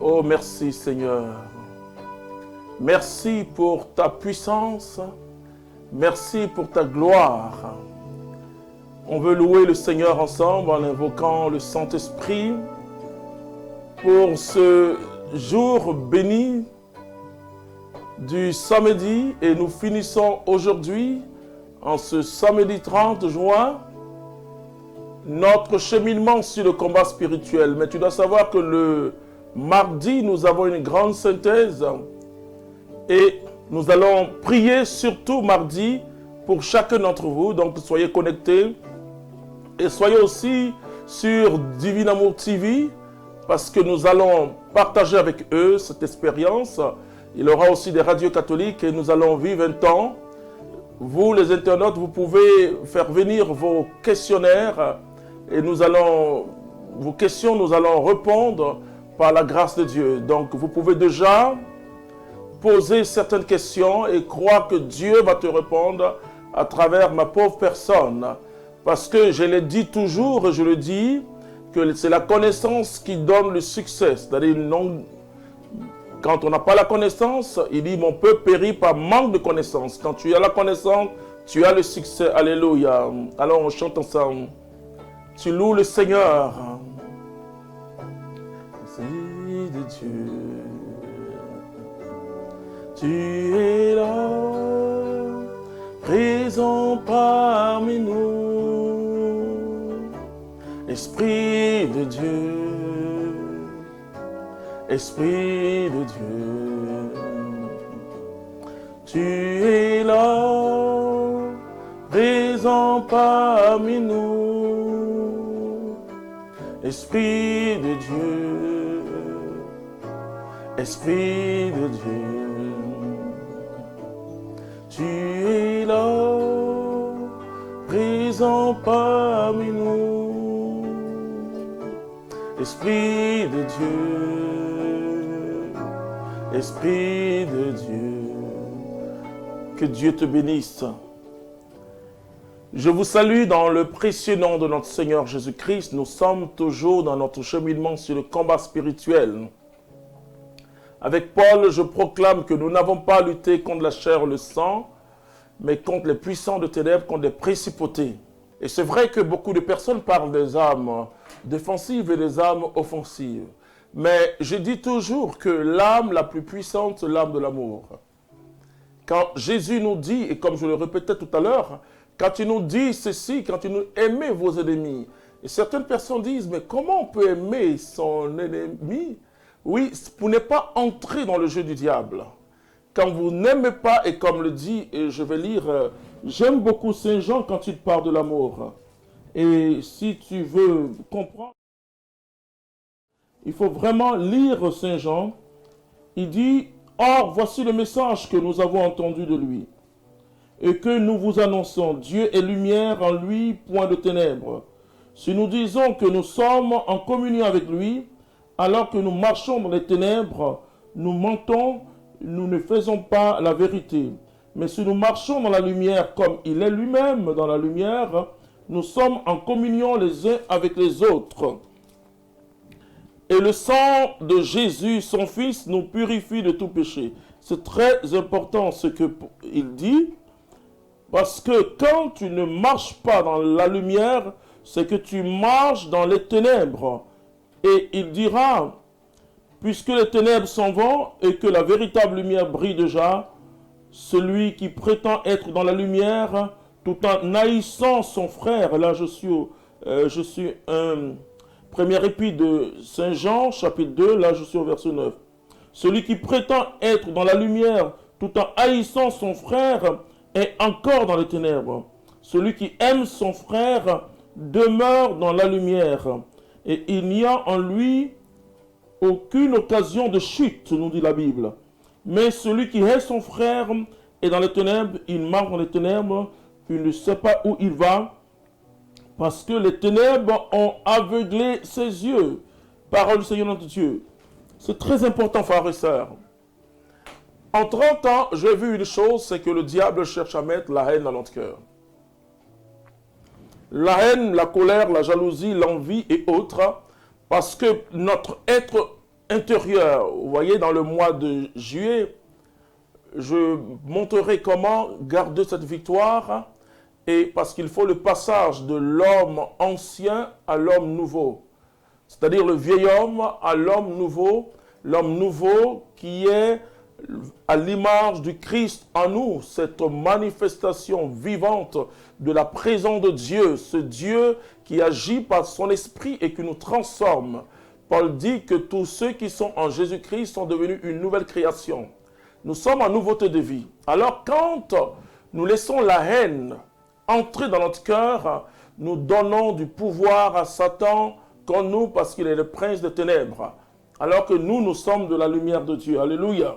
Oh, merci Seigneur. Merci pour ta puissance. Merci pour ta gloire. On veut louer le Seigneur ensemble en invoquant le Saint-Esprit pour ce jour béni du samedi. Et nous finissons aujourd'hui, en ce samedi 30 juin, notre cheminement sur le combat spirituel. Mais tu dois savoir que le mardi, nous avons une grande synthèse et nous allons prier surtout mardi pour chacun d'entre vous. Donc soyez connectés et soyez aussi sur Divin Amour TV parce que nous allons partager avec eux cette expérience. Il y aura aussi des radios catholiques et nous allons vivre un temps. Vous, les internautes, vous pouvez faire venir vos questionnaires et vos questions, nous allons répondre par la grâce de Dieu. Donc, vous pouvez déjà poser certaines questions et croire que Dieu va te répondre à travers ma pauvre personne. Parce que je le dis toujours et je le dis, que c'est la connaissance qui donne le succès. C'est-à-dire, quand on n'a pas la connaissance, il dit, mon peuple périt par manque de connaissance. Quand tu as la connaissance, tu as le succès. Alléluia. Alors, on chante ensemble. Tu loues le Seigneur. Esprit de Dieu, tu es là, présent parmi nous. Esprit de Dieu, Esprit de Dieu, tu es là, présent parmi nous. Esprit de Dieu, Esprit de Dieu, tu es là, présent parmi nous. Esprit de Dieu, Esprit de Dieu, que Dieu te bénisse. Je vous salue dans le précieux nom de notre Seigneur Jésus-Christ. Nous sommes toujours dans notre cheminement sur le combat spirituel. Avec Paul, je proclame que nous n'avons pas à lutter contre la chair et le sang, mais contre les puissants de ténèbres, contre les principautés. Et c'est vrai que beaucoup de personnes parlent des âmes défensives et des âmes offensives. Mais je dis toujours que l'âme la plus puissante, c'est l'âme de l'amour. Quand Jésus nous dit, et comme je le répétais tout à l'heure, quand il nous dit ceci, quand il nous aimez vos ennemis, et certaines personnes disent, mais comment on peut aimer son ennemi? Oui, pour ne pas entrer dans le jeu du diable. Quand vous n'aimez pas, et comme le dit, et je vais lire, j'aime beaucoup Saint Jean quand il parle de l'amour. Et si tu veux comprendre, il faut vraiment lire Saint Jean. Il dit, or voici le message que nous avons entendu de lui. Et que nous vous annonçons, Dieu est lumière, en lui, point de ténèbres. Si nous disons que nous sommes en communion avec lui, alors que nous marchons dans les ténèbres, nous mentons, nous ne faisons pas la vérité. Mais si nous marchons dans la lumière comme il est lui-même dans la lumière, nous sommes en communion les uns avec les autres. Et le sang de Jésus, son Fils, nous purifie de tout péché. C'est très important ce qu'il dit. Parce que quand tu ne marches pas dans la lumière, c'est que tu marches dans les ténèbres. Et il dira, puisque les ténèbres s'en vont et que la véritable lumière brille déjà, celui qui prétend être dans la lumière, tout en haïssant son frère, là je suis un premier épître de Saint Jean, chapitre 2, là je suis au verset 9. Celui qui prétend être dans la lumière, tout en haïssant son frère, est encore dans les ténèbres. Celui qui aime son frère demeure dans la lumière. Et il n'y a en lui aucune occasion de chute, nous dit la Bible. Mais celui qui hait son frère est dans les ténèbres, il marche dans les ténèbres, il ne sait pas où il va, parce que les ténèbres ont aveuglé ses yeux. Parole du Seigneur notre Dieu. C'est très important, frères et sœurs. En 30 ans, j'ai vu une chose, c'est que le diable cherche à mettre la haine dans notre cœur. La haine, la colère, la jalousie, l'envie et autres, parce que notre être intérieure. Vous voyez, dans le mois de juillet, je montrerai comment garder cette victoire, et parce qu'il faut le passage de l'homme ancien à l'homme nouveau. C'est-à-dire le vieil homme à l'homme nouveau qui est à l'image du Christ en nous, cette manifestation vivante de la présence de Dieu, ce Dieu qui agit par son esprit et qui nous transforme. Paul dit que tous ceux qui sont en Jésus-Christ sont devenus une nouvelle création. Nous sommes en nouveauté de vie. Alors quand nous laissons la haine entrer dans notre cœur, nous donnons du pouvoir à Satan contre nous parce qu'il est le prince des ténèbres. Alors que nous sommes de la lumière de Dieu. Alléluia.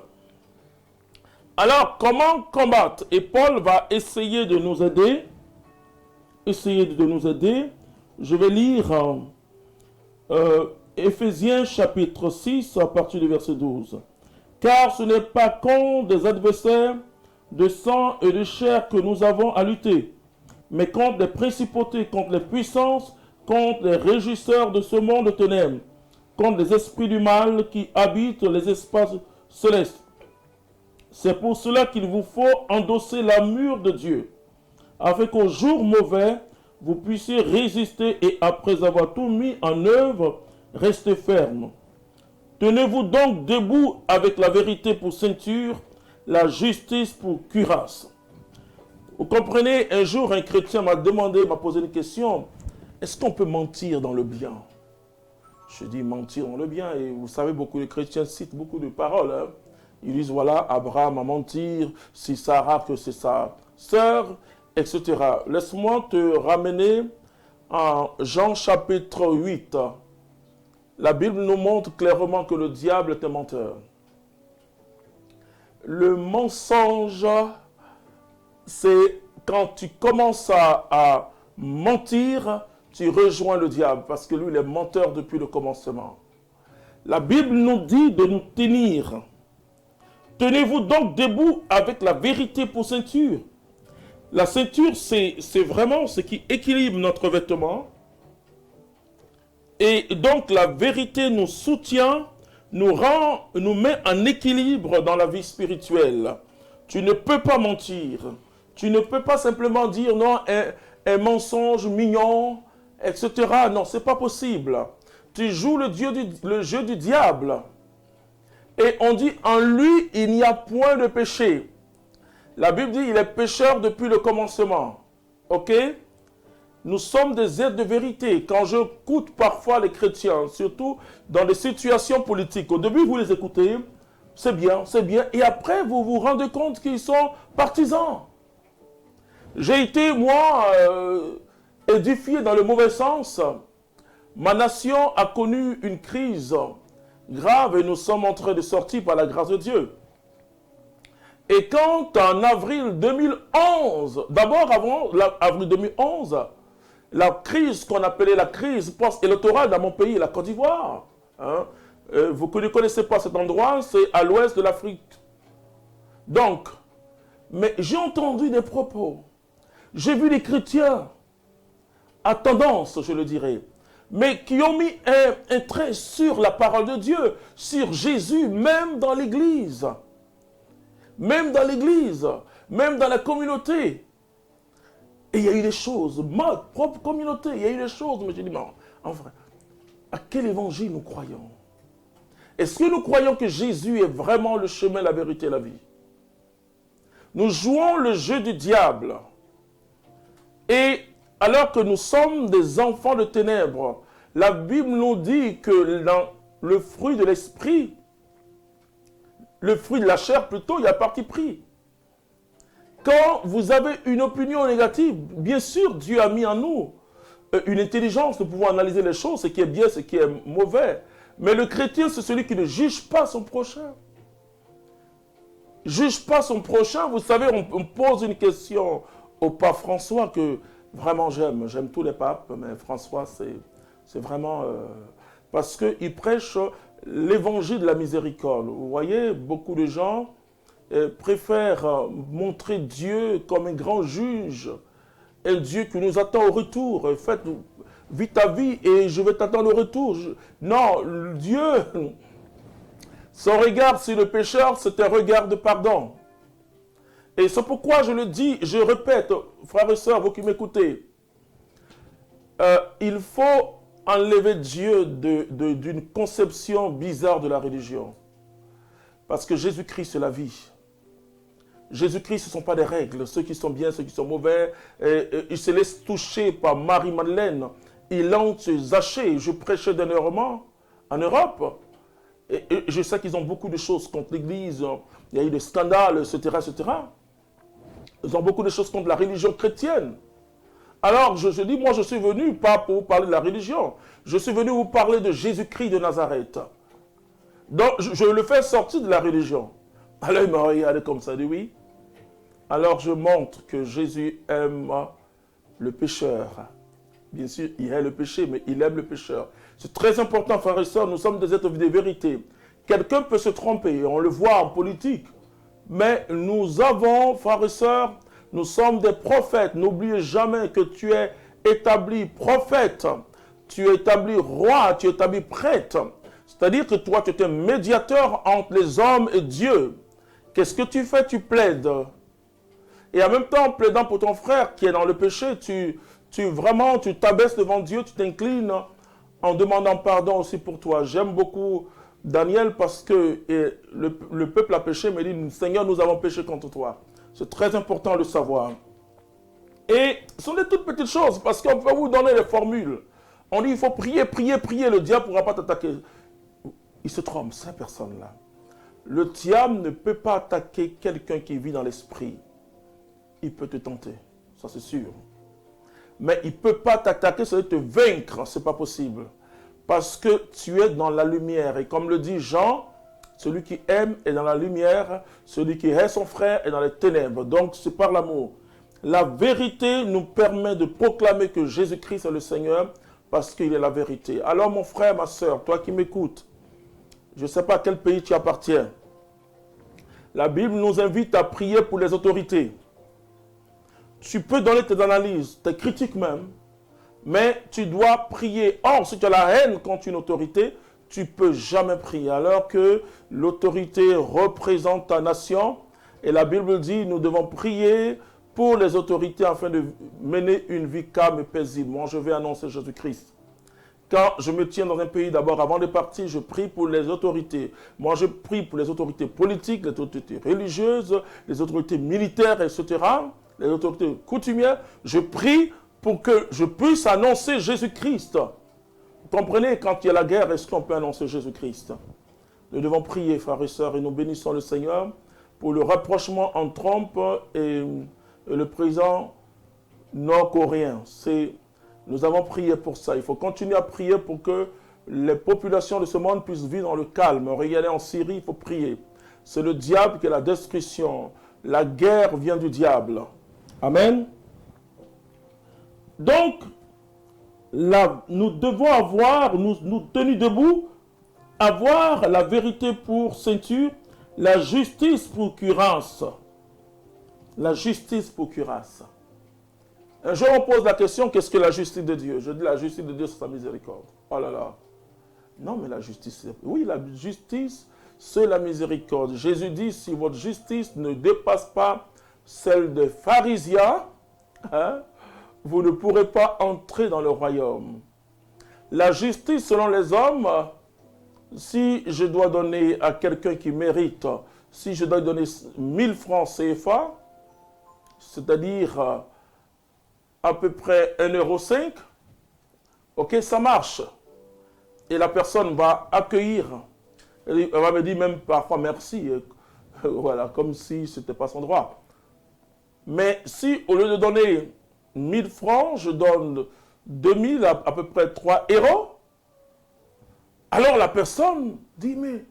Alors, comment combattre? Et Paul va essayer de nous aider. Je vais lire Éphésiens chapitre 6 à partir du verset 12. Car ce n'est pas contre des adversaires de sang et de chair que nous avons à lutter, mais contre les principautés, contre les puissances, contre les régisseurs de ce monde de ténèbres, contre les esprits du mal qui habitent les espaces célestes. C'est pour cela qu'il vous faut endosser l'armure de Dieu, afin qu'au jour mauvais, vous puissiez résister et après avoir tout mis en œuvre, rester ferme. Tenez-vous donc debout avec la vérité pour ceinture, la justice pour cuirasse. Vous comprenez, un jour un chrétien m'a posé une question. Est-ce qu'on peut mentir dans le bien? Je dis mentir dans le bien. Et vous savez, beaucoup de chrétiens citent beaucoup de paroles. Hein. Ils disent, voilà, Abraham a menti, c'est Sarah que c'est sa sœur, etc. Laisse-moi te ramener en Jean chapitre 8. La Bible nous montre clairement que le diable est un menteur. Le mensonge, c'est quand tu commences à mentir, tu rejoins le diable, parce que lui, il est menteur depuis le commencement. La Bible nous dit de nous tenir. Tenez-vous donc debout avec la vérité pour ceinture. La ceinture, c'est vraiment ce qui équilibre notre vêtement. Et donc la vérité nous soutient, nous met en équilibre dans la vie spirituelle. Tu ne peux pas mentir. Tu ne peux pas simplement dire non, un mensonge mignon, etc. Non, ce n'est pas possible. Tu joues le jeu du diable. Et on dit en lui, il n'y a point de péché. La Bible dit il est pécheur depuis le commencement. Ok? Nous sommes des êtres de vérité. Quand j'écoute parfois les chrétiens, surtout dans des situations politiques, au début vous les écoutez, c'est bien, et après vous vous rendez compte qu'ils sont partisans. J'ai été, moi, édifié dans le mauvais sens. Ma nation a connu une crise grave et nous sommes en train de sortir par la grâce de Dieu. Et quand en avril 2011, d'abord avant avril 2011, la crise qu'on appelait la crise post-électorale dans mon pays, la Côte d'Ivoire. Hein? Vous ne connaissez pas cet endroit, c'est à l'ouest de l'Afrique. Donc, mais j'ai entendu des propos. J'ai vu des chrétiens à tendance, je le dirais, mais qui ont mis un trait sur la parole de Dieu, sur Jésus, même dans l'église. Même dans l'église, même dans la communauté. Et il y a eu des choses, ma propre communauté, il y a eu des choses, mais j'ai dit, en vrai, à quel évangile nous croyons? Est-ce que nous croyons que Jésus est vraiment le chemin, la vérité et la vie? Nous jouons le jeu du diable. Et alors que nous sommes des enfants de ténèbres, la Bible nous dit que dans le fruit de l'esprit, le fruit de la chair plutôt, il y a parti pris. Quand vous avez une opinion négative, bien sûr, Dieu a mis en nous une intelligence de pouvoir analyser les choses, ce qui est bien, ce qui est mauvais. Mais le chrétien, c'est celui qui ne juge pas son prochain. Juge pas son prochain. Vous savez, on pose une question au pape François que vraiment j'aime. J'aime tous les papes, mais François, c'est vraiment... parce qu'il prêche l'évangile de la miséricorde. Vous voyez, beaucoup de gens préfèrent montrer Dieu comme un grand juge, un Dieu qui nous attend au retour. Faites, vis ta vie et je vais t'attendre au retour. Non, Dieu Son regard sur le pécheur, c'est un regard de pardon. Et c'est pourquoi je le dis, je répète, frères et sœurs, vous qui m'écoutez, il faut enlever Dieu d'une conception bizarre de la religion. Parce que Jésus-Christ, c'est la vie. Jésus-Christ, ce ne sont pas des règles. Ceux qui sont bien, ceux qui sont mauvais, ils se laissent toucher par Marie-Madeleine. Ils ont Zachée. Je prêchais dernièrement en Europe. Et je sais qu'ils ont beaucoup de choses contre l'Église. Il y a eu des scandales, etc., etc. Ils ont beaucoup de choses contre la religion chrétienne. Alors, je dis, moi, je suis venu pas pour vous parler de la religion. Je suis venu vous parler de Jésus-Christ de Nazareth. Donc, je le fais sortir de la religion. Alors, il m'a regardé comme ça, il dit oui. Alors, je montre que Jésus aime le pécheur. Bien sûr, il hait le péché, mais il aime le pécheur. C'est très important, frères et sœurs, nous sommes des êtres de vérité. Quelqu'un peut se tromper, on le voit en politique. Mais nous avons, frères et sœurs, nous sommes des prophètes. N'oubliez jamais que tu es établi prophète, tu es établi roi, tu es établi prêtre. C'est-à-dire que toi, tu es un médiateur entre les hommes et Dieu. Qu'est-ce que tu fais? Tu plaides. Et en même temps, en plaidant pour ton frère qui est dans le péché, tu t'abaisses devant Dieu, tu t'inclines en demandant pardon aussi pour toi. J'aime beaucoup Daniel parce que le peuple a péché, mais il dit, Seigneur, nous avons péché contre toi. C'est très important de le savoir. Et ce sont des toutes petites choses, parce qu'on peut vous donner des formules. On dit, il faut prier, prier, prier, le diable ne pourra pas t'attaquer. Il se trompe, cette personne-là. Le diable ne peut pas attaquer quelqu'un qui vit dans l'esprit. Il peut te tenter, ça c'est sûr. Mais il ne peut pas t'attaquer, ça veut te vaincre, ce n'est pas possible. Parce que tu es dans la lumière. Et comme le dit Jean, celui qui aime est dans la lumière, celui qui hait son frère est dans les ténèbres. Donc c'est par l'amour. La vérité nous permet de proclamer que Jésus-Christ est le Seigneur parce qu'il est la vérité. Alors mon frère, ma soeur, toi qui m'écoutes, je ne sais pas à quel pays tu appartiens. La Bible nous invite à prier pour les autorités. Tu peux donner tes analyses, tes critiques même, mais tu dois prier. Or, si tu as la haine contre une autorité, tu ne peux jamais prier. Alors que l'autorité représente ta nation, et la Bible dit, nous devons prier pour les autorités afin de mener une vie calme et paisible. Moi, je vais annoncer Jésus-Christ. Quand je me tiens dans un pays, d'abord, avant de partir, je prie pour les autorités. Moi, je prie pour les autorités politiques, les autorités religieuses, les autorités militaires, etc., les autorités coutumières. Je prie pour que je puisse annoncer Jésus-Christ. Vous comprenez, quand il y a la guerre, est-ce qu'on peut annoncer Jésus-Christ? Nous devons prier, frères et sœurs, et nous bénissons le Seigneur pour le rapprochement entre Trump et le président nord-coréen. Nous avons prié pour ça. Il faut continuer à prier pour que les populations de ce monde puissent vivre dans le calme. Regardez en Syrie, il faut prier. C'est le diable qui est la destruction. La guerre vient du diable. Amen. Donc, nous devons avoir, nous tenir debout, avoir la vérité pour ceinture, la justice pour cuirasse. La justice pour cuirasse. Un jour, on pose la question, qu'est-ce que la justice de Dieu? Je dis, la justice de Dieu, c'est sa miséricorde. Oh là là. Non, mais la justice, oui, la justice, c'est la miséricorde. Jésus dit, si votre justice ne dépasse pas celle des pharisiens, hein, vous ne pourrez pas entrer dans le royaume. La justice, selon les hommes, si je dois donner à quelqu'un qui mérite, si je dois donner 1000 francs CFA, c'est-à-dire à peu près 1,05 €, ok, ça marche. Et la personne va accueillir, elle va me dire même parfois merci, voilà, comme si ce n'était pas son droit. Mais si au lieu de donner 1000 francs, je donne 2000, à peu près 3 €, alors la personne dit, mais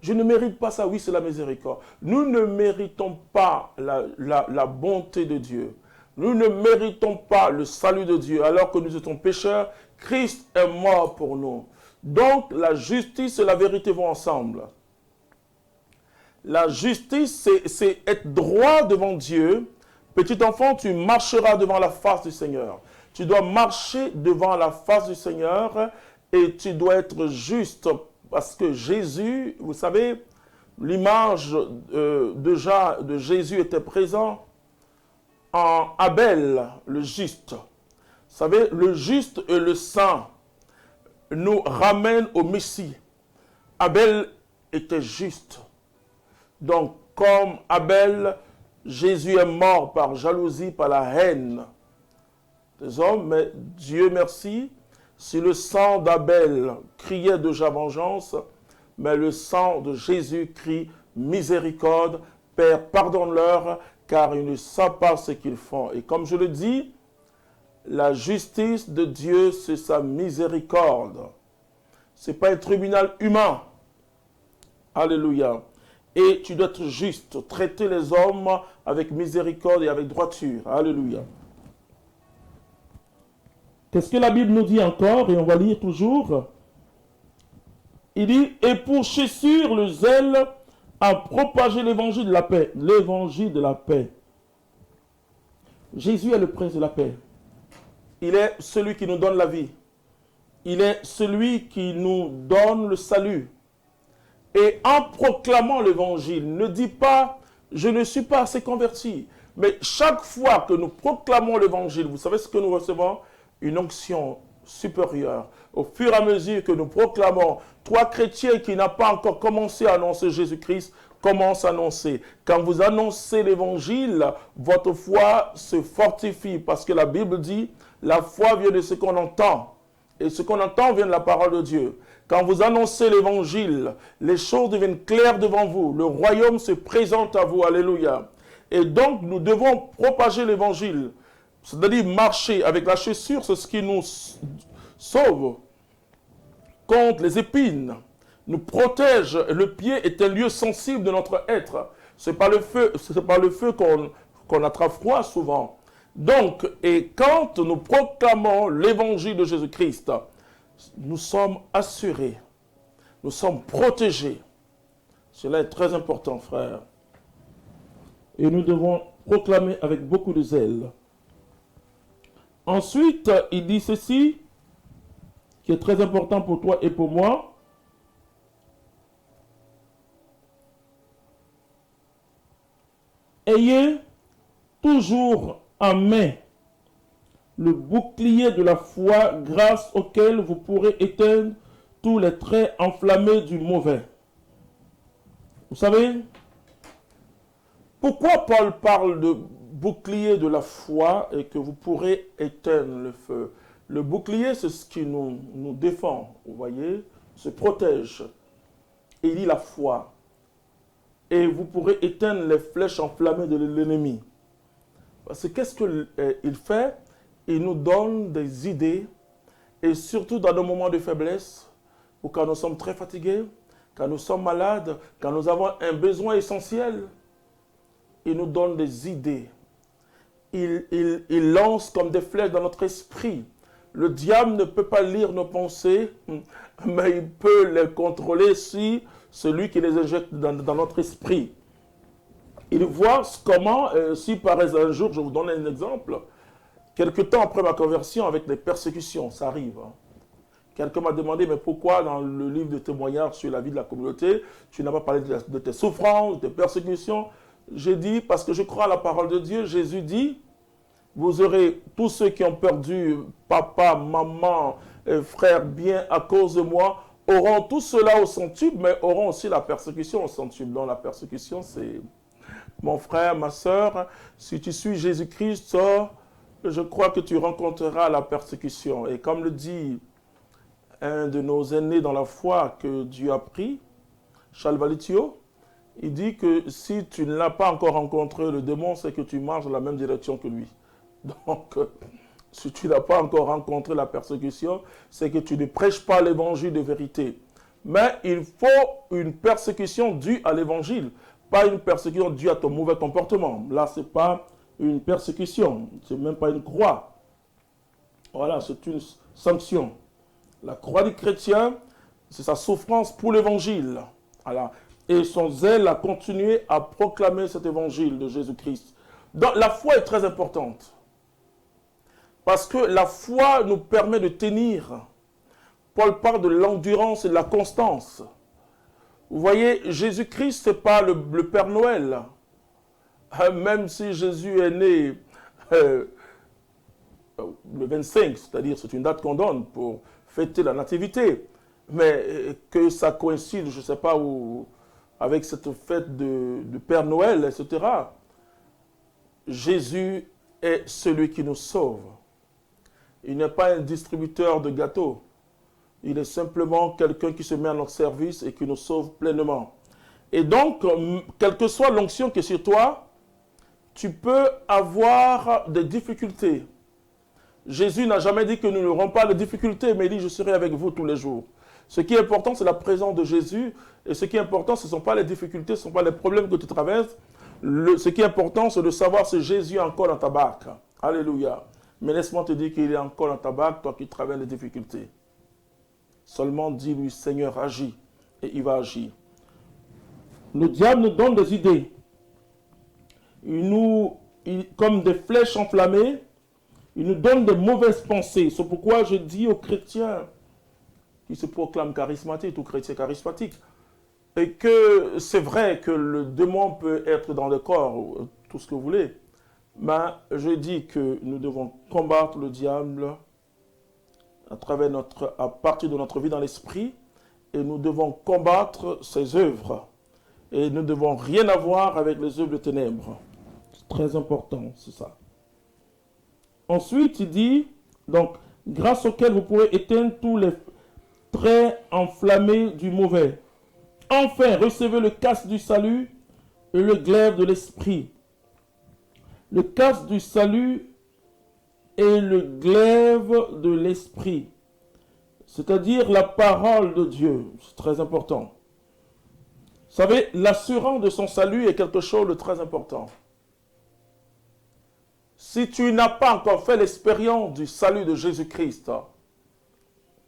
je ne mérite pas ça. Oui, c'est la miséricorde. Nous ne méritons pas la bonté de Dieu. Nous ne méritons pas le salut de Dieu. Alors que nous étions pécheurs, Christ est mort pour nous. Donc, la justice et la vérité vont ensemble. La justice, c'est être droit devant Dieu. Petit enfant, tu marcheras devant la face du Seigneur. Tu dois marcher devant la face du Seigneur et tu dois être juste parce que Jésus, vous savez, l'image de Jésus était présente en Abel, le juste. Vous savez, le juste et le saint nous ramènent au Messie. Abel était juste. Donc, comme Abel, Jésus est mort par jalousie, par la haine des hommes, mais Dieu merci, si le sang d'Abel criait déjà vengeance, mais le sang de Jésus crie miséricorde, Père, pardonne-leur, car ils ne savent pas ce qu'ils font. Et comme je le dis, la justice de Dieu, c'est sa miséricorde. Ce n'est pas un tribunal humain. Alléluia. Et tu dois être juste, traiter les hommes avec miséricorde et avec droiture. Alléluia. Qu'est-ce que la Bible nous dit encore? Et on va lire toujours. Il dit, et pour chessure le zèle à propager l'évangile de la paix. L'évangile de la paix. Jésus est le prince de la paix. Il est celui qui nous donne la vie. Il est celui qui nous donne le salut. Et en proclamant l'évangile, ne dis pas, je ne suis pas assez converti. Mais chaque fois que nous proclamons l'évangile, vous savez ce que nous recevons? Une onction supérieure. Au fur et à mesure que nous proclamons, toi chrétien qui n'as pas encore commencé à annoncer Jésus-Christ, commence à annoncer. Quand vous annoncez l'évangile, votre foi se fortifie parce que la Bible dit, la foi vient de ce qu'on entend. Et ce qu'on entend vient de la parole de Dieu. Quand vous annoncez l'évangile, les choses deviennent claires devant vous. Le royaume se présente à vous. Alléluia. Et donc, nous devons propager l'évangile. C'est-à-dire marcher avec la chaussure, c'est ce qui nous sauve contre les épines, nous protège. Le pied est un lieu sensible de notre être. C'est par le feu qu'on attrape froid souvent. Donc, et quand nous proclamons l'évangile de Jésus-Christ, nous sommes assurés, nous sommes protégés. Cela est très important, frère. Et nous devons proclamer avec beaucoup de zèle. Ensuite, il dit ceci, qui est très important pour toi et pour moi. Ayez toujours en main le bouclier de la foi grâce auquel vous pourrez éteindre tous les traits enflammés du mauvais. Vous savez, pourquoi Paul parle de bouclier de la foi et que vous pourrez éteindre le feu? Le bouclier, c'est ce qui nous défend, vous voyez, se protège. Et il dit la foi. Et vous pourrez éteindre les flèches enflammées de l'ennemi. Parce que qu'est-ce qu'il fait? Il nous donne des idées, et surtout dans nos moments de faiblesse, ou quand nous sommes très fatigués, quand nous sommes malades, quand nous avons un besoin essentiel, il nous donne des idées. Il lance comme des flèches dans notre esprit. Le diable ne peut pas lire nos pensées, mais il peut les contrôler si celui qui les injecte dans notre esprit. Il voit comment, si par exemple un jour, je vous donne un exemple, quelque temps après ma conversion avec les persécutions, ça arrive. Quelqu'un m'a demandé, mais pourquoi dans le livre de témoignages sur la vie de la communauté, tu n'as pas parlé de tes souffrances, de tes persécutions? J'ai dit, parce que je crois à la parole de Dieu, Jésus dit, vous aurez tous ceux qui ont perdu papa, maman, frère bien à cause de moi, auront tout cela au centuple, mais auront aussi la persécution au centuple. Donc la persécution, c'est mon frère, ma soeur, si tu suis Jésus-Christ, je crois que tu rencontreras la persécution. Et comme le dit un de nos aînés dans la foi que Dieu a pris, Charles Valitio, il dit que si tu ne l'as pas encore rencontré, le démon, c'est que tu marches dans la même direction que lui. Donc, si tu n'as pas encore rencontré la persécution, c'est que tu ne prêches pas l'évangile de vérité. Mais il faut une persécution due à l'évangile, pas une persécution due à ton mauvais comportement. Là, ce n'est pas une persécution, ce n'est même pas une croix. Voilà, c'est une sanction. La croix du chrétien, c'est sa souffrance pour l'évangile. Voilà. Et son zèle a continué à proclamer cet évangile de Jésus-Christ. Donc, la foi est très importante. Parce que la foi nous permet de tenir Paul parle de l'endurance et de la constance. Vous voyez, Jésus-Christ, ce n'est pas le Père Noël. Même si Jésus est né le 25, c'est-à-dire c'est une date qu'on donne pour fêter la nativité, mais que ça coïncide, je ne sais pas où, avec cette fête de Père Noël, etc. Jésus est celui qui nous sauve. Il n'est pas un distributeur de gâteaux. Il est simplement quelqu'un qui se met à notre service et qui nous sauve pleinement. Et donc, quelle que soit l'onction qui est sur toi, tu peux avoir des difficultés. Jésus n'a jamais dit que nous n'aurons pas de difficultés, mais il dit « Je serai avec vous tous les jours ». Ce qui est important, c'est la présence de Jésus. Et ce qui est important, ce ne sont pas les difficultés, ce ne sont pas les problèmes que tu traverses. Ce qui est important, c'est de savoir si Jésus est encore dans ta barque. Alléluia. Mais laisse-moi te dire qu'il est encore dans ta barque, toi qui traverses les difficultés. Seulement dis-lui, Seigneur, agis. Et il va agir. Le diable nous donne des idées. Comme des flèches enflammées, il nous donne des mauvaises pensées. C'est pourquoi je dis aux chrétiens qui se proclament charismatiques, ou chrétiens charismatiques, et que c'est vrai que le démon peut être dans le corps, tout ce que vous voulez, mais je dis que nous devons combattre le diable à partir de notre vie dans l'esprit, et nous devons combattre ses œuvres. Et nous ne devons rien avoir avec les œuvres de ténèbres. C'est très important, c'est ça. Ensuite, il dit, donc, grâce auquel vous pourrez éteindre tous les traits enflammés du mauvais. Enfin, recevez le casque du salut et le glaive de l'esprit. Le casque du salut et le glaive de l'esprit. C'est-à-dire la parole de Dieu. C'est très important. Vous savez, l'assurance de son salut est quelque chose de très important. Si tu n'as pas encore fait l'expérience du salut de Jésus-Christ,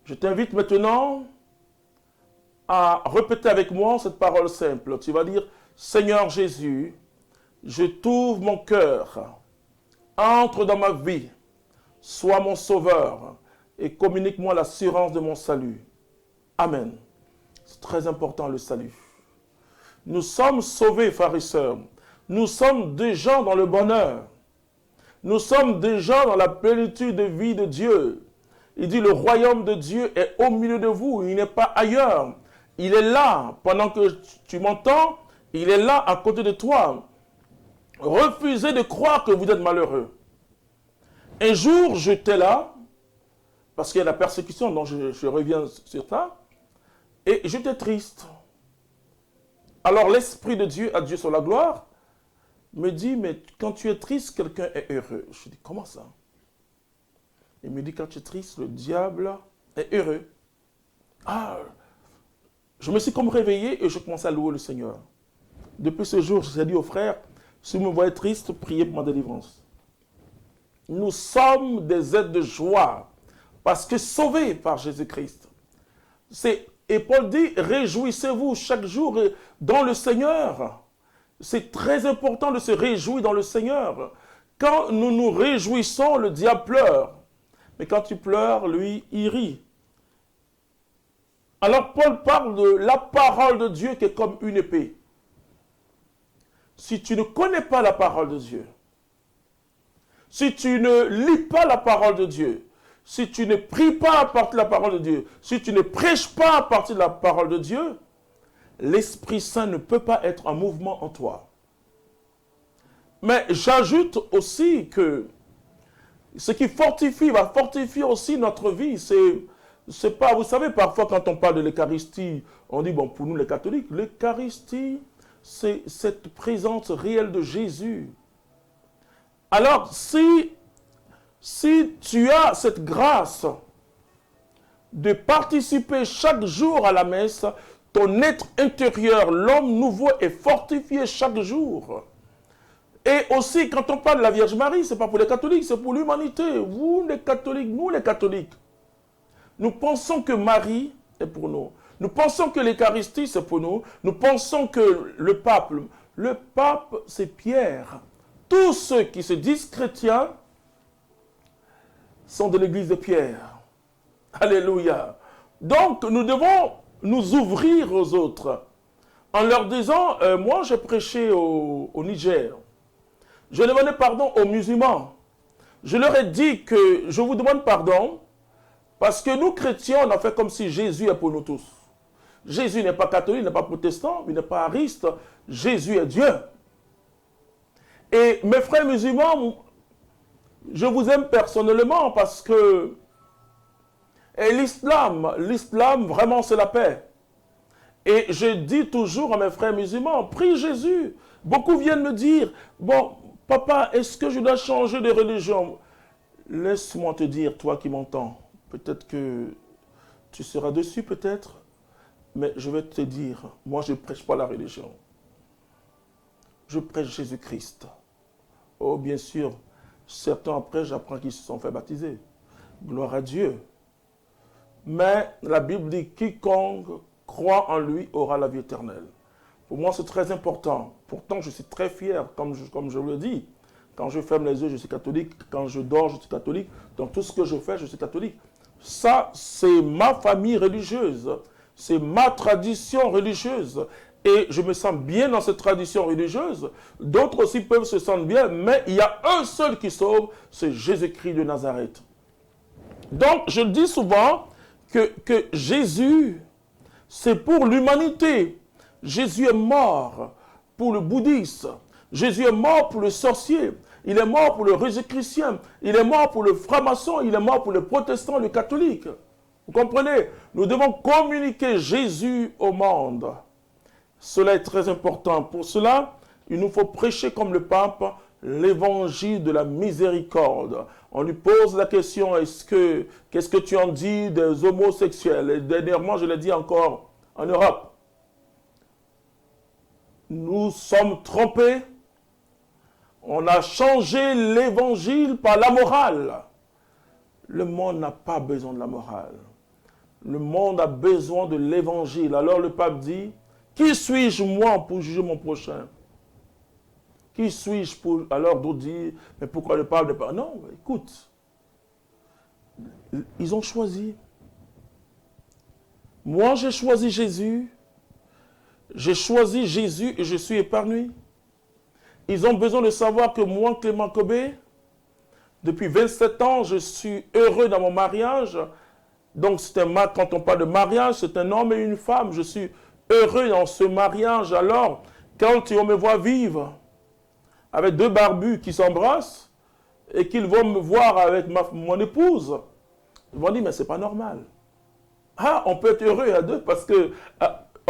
je t'invite maintenant à répéter avec moi cette parole simple. Tu vas dire, Seigneur Jésus, je t'ouvre mon cœur, entre dans ma vie, sois mon sauveur et communique-moi l'assurance de mon salut. Amen. C'est très important le salut. Nous sommes sauvés, frères et sœurs. Nous sommes déjà dans le bonheur. Nous sommes déjà dans la plénitude de vie de Dieu. Il dit, le royaume de Dieu est au milieu de vous. Il n'est pas ailleurs. Il est là. Pendant que tu m'entends, il est là à côté de toi. Refusez de croire que vous êtes malheureux. Un jour, j'étais là, parce qu'il y a la persécution, donc je reviens sur ça, et j'étais triste. Alors l'Esprit de Dieu, à Dieu sur la gloire, me dit, mais quand tu es triste, quelqu'un est heureux. Je dis, comment ça? Il me dit, quand tu es triste, le diable est heureux. Ah, je me suis comme réveillé et je commençais à louer le Seigneur. Depuis ce jour, j'ai dit aux frères, si vous me voyez triste, priez pour ma délivrance. Nous sommes des êtres de joie, parce que sauvés par Jésus-Christ. Et Paul dit, réjouissez-vous chaque jour dans le Seigneur. C'est très important de se réjouir dans le Seigneur. Quand nous nous réjouissons, le diable pleure. Mais quand tu pleures, lui, il rit. Alors Paul parle de la parole de Dieu qui est comme une épée. Si tu ne connais pas la parole de Dieu, si tu ne lis pas la parole de Dieu, si tu ne pries pas à partir de la parole de Dieu, si tu ne prêches pas à partir de la parole de Dieu, l'Esprit Saint ne peut pas être en mouvement en toi. Mais j'ajoute aussi que ce qui fortifie, va fortifier aussi notre vie. C'est pas, vous savez, parfois quand on parle de l'Eucharistie, on dit, bon, pour nous les catholiques, l'Eucharistie, c'est cette présence réelle de Jésus. Alors, si tu as cette grâce de participer chaque jour à la messe, ton être intérieur, l'homme nouveau, est fortifié chaque jour. Et aussi, quand on parle de la Vierge Marie, ce n'est pas pour les catholiques, c'est pour l'humanité. Vous, les catholiques, nous, les catholiques, nous pensons que Marie est pour nous. Nous pensons que l'Eucharistie, c'est pour nous. Nous pensons que le pape, c'est Pierre. Tous ceux qui se disent chrétiens sont de l'église de Pierre. Alléluia. Donc, nous devons nous ouvrir aux autres en leur disant, moi j'ai prêché au Niger, je demandais pardon aux musulmans. Je leur ai dit que je vous demande pardon parce que nous chrétiens, on a fait comme si Jésus est pour nous tous. Jésus n'est pas catholique, il n'est pas protestant, il n'est pas ariste, Jésus est Dieu. Et mes frères musulmans, je vous aime personnellement parce que l'islam vraiment c'est la paix. Et je dis toujours à mes frères musulmans, prie Jésus. Beaucoup viennent me dire, bon, papa, est-ce que je dois changer de religion? Laisse-moi te dire, toi qui m'entends, peut-être que tu seras dessus peut-être, mais je vais te dire, moi je ne prêche pas la religion. Je prêche Jésus-Christ. Oh, bien sûr, certains après, j'apprends qu'ils se sont fait baptiser. Gloire à Dieu. Mais la Bible dit, quiconque croit en lui aura la vie éternelle. Pour moi, c'est très important. Pourtant, je suis très fier, comme je vous le dis. Quand je ferme les yeux, je suis catholique. Quand je dors, je suis catholique. Dans tout ce que je fais, je suis catholique. Ça, c'est ma famille religieuse. C'est ma tradition religieuse. Et je me sens bien dans cette tradition religieuse. D'autres aussi peuvent se sentir bien, mais il y a un seul qui sauve, c'est Jésus-Christ de Nazareth. Donc, je dis souvent que Jésus, c'est pour l'humanité. Jésus est mort pour le bouddhiste. Jésus est mort pour le sorcier. Il est mort pour le rosicrucien. Il est mort pour le franc-maçon. Il est mort pour le protestant, le catholique. Vous comprenez? Nous devons communiquer Jésus au monde. Cela est très important. Pour cela, il nous faut prêcher comme le pape l'évangile de la miséricorde. On lui pose la question, qu'est-ce que tu en dis des homosexuels? Et dernièrement, je l'ai dit encore en Europe. Nous sommes trompés. On a changé l'évangile par la morale. Le monde n'a pas besoin de la morale. Le monde a besoin de l'évangile. Alors le pape dit, qui suis-je moi pour juger mon prochain? Qui suis-je pour... Alors d'autres disent, mais pourquoi le pape ne pas... Non, écoute. Ils ont choisi. Moi, j'ai choisi Jésus. J'ai choisi Jésus et je suis épanoui. Ils ont besoin de savoir que moi, Clément Kobé, depuis 27 ans, je suis heureux dans mon mariage. Donc, quand on parle de mariage, c'est un homme et une femme. Je suis heureux dans ce mariage. Alors, quand on me voit vivre avec deux barbus qui s'embrassent et qu'ils vont me voir avec mon épouse, ils vont dire, mais c'est pas normal. Ah, on peut être heureux à deux parce que,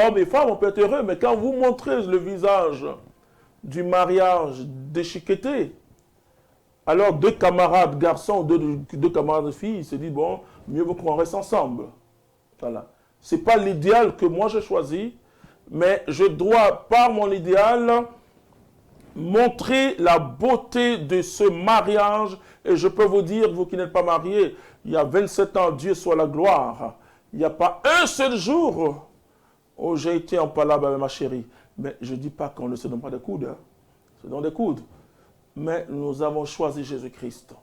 hommes et femmes, on peut être heureux, mais quand vous montrez le visage du mariage déchiqueté, alors deux camarades garçons ou deux camarades filles se disent, bon, mieux vaut qu'on reste ensemble. Voilà. Ce n'est pas l'idéal que moi j'ai choisi, mais je dois, par mon idéal, montrer la beauté de ce mariage. Et je peux vous dire, vous qui n'êtes pas mariés, il y a 27 ans, Dieu soit la gloire. Il n'y a pas un seul jour où j'ai été en palabre avec ma chérie. Mais je ne dis pas qu'on ne se donne pas des coudes. Hein. Se donne des coudes. Mais nous avons choisi Jésus-Christ.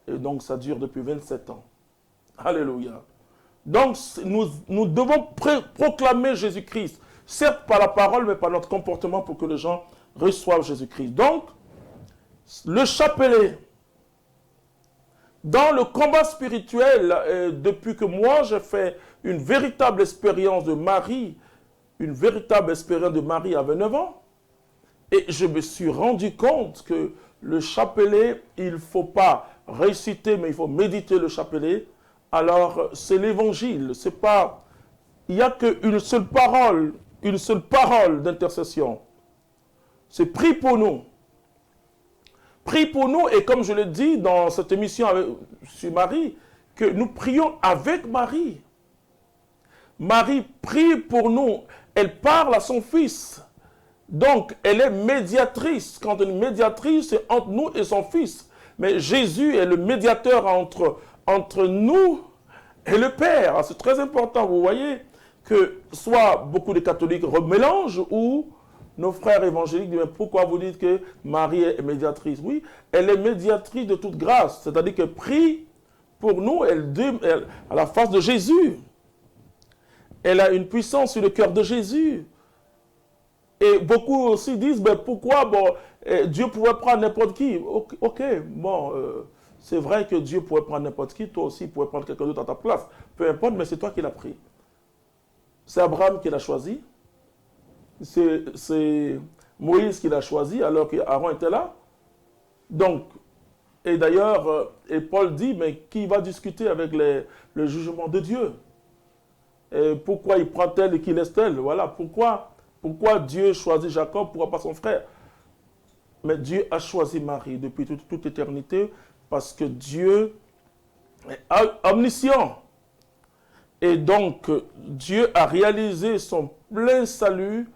Et donc ça dure depuis 27 ans. Alléluia. Donc nous devons proclamer Jésus-Christ. Certes par la parole, mais par notre comportement pour que les gens reçoivent Jésus-Christ. Donc, le chapelet, dans le combat spirituel, depuis que moi j'ai fait une véritable expérience de Marie, une véritable expérience de Marie à 29 ans, et je me suis rendu compte que le chapelet, il ne faut pas réciter, mais il faut méditer le chapelet. Alors, c'est l'évangile, c'est pas... Il n'y a qu'une seule parole d'intercession. C'est prie pour nous. Prie pour nous, et comme je l'ai dit dans cette émission sur Marie, que nous prions avec Marie. Marie prie pour nous. Elle parle à son fils. Donc, elle est médiatrice. Quand une médiatrice, c'est entre nous et son fils. Mais Jésus est le médiateur entre nous et le Père. C'est très important, vous voyez, que soit beaucoup de catholiques remélangent ou nos frères évangéliques disent, mais pourquoi vous dites que Marie est médiatrice? Oui, elle est médiatrice de toute grâce. C'est-à-dire qu'elle prie pour nous, elle à la face de Jésus. Elle a une puissance sur le cœur de Jésus. Et beaucoup aussi disent, ben pourquoi Dieu pouvait prendre n'importe qui. Ok, bon, c'est vrai que Dieu pouvait prendre n'importe qui, toi aussi, il pouvait prendre quelqu'un d'autre à ta place. Peu importe, mais c'est toi qui l'as pris. C'est Abraham qui l'a choisi. C'est Moïse qui l'a choisi alors qu'Aaron était là. Donc, et d'ailleurs, et Paul dit, mais qui va discuter avec le jugement de Dieu? Et pourquoi il prend tel et qu'il laisse tel? Voilà, pourquoi Dieu choisit Jacob, pourquoi pas son frère? Mais Dieu a choisi Marie depuis toute éternité parce que Dieu est omniscient. Et donc, Dieu a réalisé son plein salut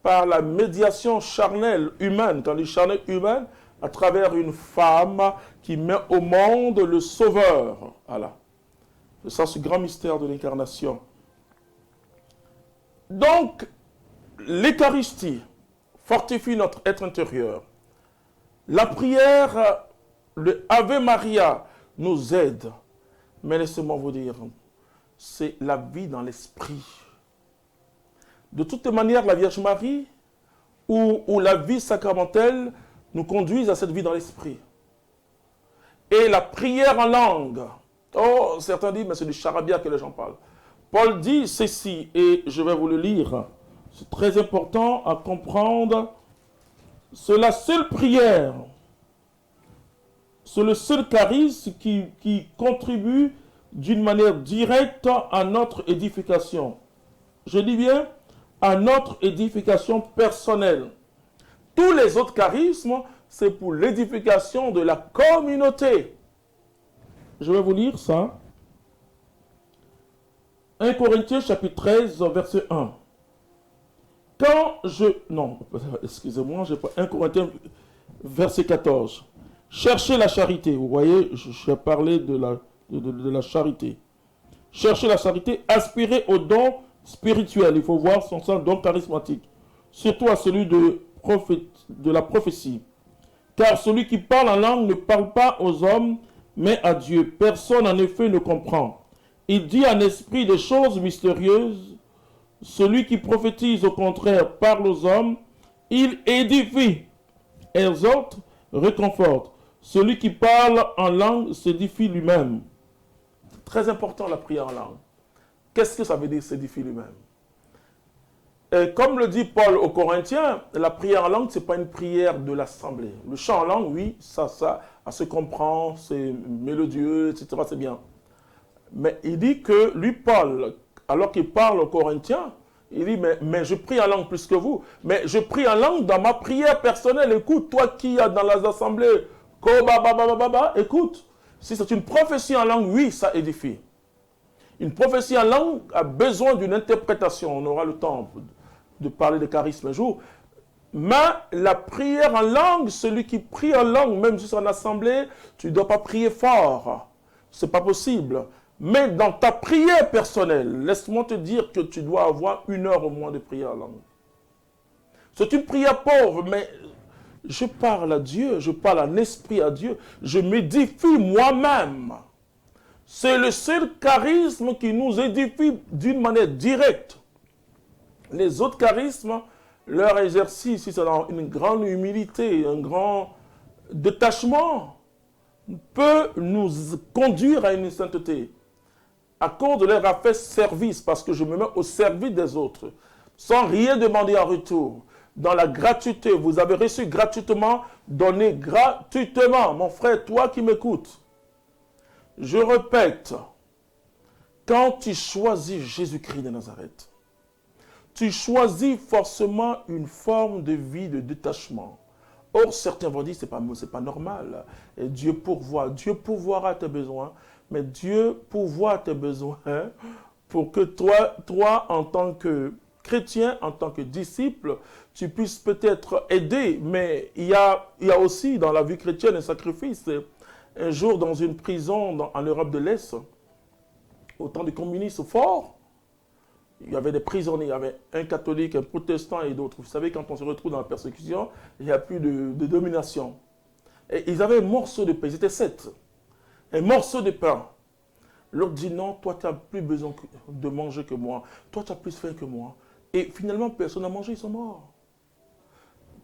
par la médiation charnelle humaine, quand il dit charnelle humaine, à travers une femme qui met au monde le Sauveur. Voilà. C'est ça, ce grand mystère de l'incarnation. Donc, l'Eucharistie fortifie notre être intérieur. La prière, le Ave Maria, nous aide. Mais laissez-moi vous dire, c'est la vie dans l'esprit. De toute manière, la Vierge Marie ou la vie sacramentelle nous conduisent à cette vie dans l'esprit. Et la prière en langue, oh, certains disent, mais c'est du charabia que les gens parlent. Paul dit ceci, et je vais vous le lire. C'est très important à comprendre. C'est la seule prière, c'est le seul charisme qui contribue d'une manière directe à notre édification. Je dis bien, à notre édification personnelle. Tous les autres charismes, c'est pour l'édification de la communauté. Je vais vous lire ça. 1 Corinthiens chapitre 13, verset 1. Non, excusez-moi, j'ai pas... 1 Corinthiens, verset 14. Cherchez la charité. Vous voyez, j'ai parlé de la charité. Cherchez la charité, aspirez au don spirituel. Il faut voir son don charismatique. Surtout à celui de la prophétie. Car celui qui parle en langue ne parle pas aux hommes, mais à Dieu. Personne en effet ne comprend. Il dit en esprit des choses mystérieuses. Celui qui prophétise au contraire parle aux hommes. Il édifie, exhorte, réconforte. Celui qui parle en langue s'édifie lui-même. C'est très important la prière en langue. Qu'est-ce que ça veut dire s'édifier lui-même? Comme le dit Paul aux Corinthiens, la prière en langue, ce n'est pas une prière de l'assemblée. Le chant en langue, oui, ça se comprend, c'est mélodieux, etc., c'est bien. Mais il dit que lui, Paul, alors qu'il parle aux Corinthiens, il dit, mais je prie en langue plus que vous. Mais je prie en langue dans ma prière personnelle. Écoute, toi qui es dans les assemblées, écoute, si c'est une prophétie en langue, oui, ça édifie. Une prophétie en langue a besoin d'une interprétation. On aura le temps de parler de charisme un jour. Mais la prière en langue, celui qui prie en langue, même si c'est en assemblée, tu ne dois pas prier fort. Ce n'est pas possible. Mais dans ta prière personnelle, laisse-moi te dire que tu dois avoir 1 heure au moins de prière en langue. C'est une prière pauvre, mais je parle à Dieu, je parle en esprit à Dieu, je m'édifie moi-même. C'est le seul charisme qui nous édifie d'une manière directe. Les autres charismes, leur exercice, c'est dans une grande humilité, un grand détachement, peut nous conduire à une sainteté. À cause de leur fait service, parce que je me mets au service des autres, sans rien demander en retour. Dans la gratuité, vous avez reçu gratuitement, donnez gratuitement. Mon frère, toi qui m'écoutes, je répète, quand tu choisis Jésus-Christ de Nazareth, tu choisis forcément une forme de vie de détachement. Or, certains vont dire, c'est pas normal. Et Dieu pourvoira tes besoins, mais Dieu pourvoit tes besoins pour que toi, en tant que chrétien, en tant que disciple, tu puisses peut-être aider. Mais il y a aussi dans la vie chrétienne un sacrifice. Un jour, dans une prison en Europe de l'Est, au temps du communisme fort, il y avait des prisonniers, il y avait un catholique, un protestant et d'autres. Vous savez, quand on se retrouve dans la persécution, il n'y a plus de domination. Et ils avaient un morceau de pain, ils étaient 7. Un morceau de pain. leur dit non, toi tu as plus besoin de manger que moi, toi tu as plus faim que moi. Et finalement, personne n'a mangé, ils sont morts.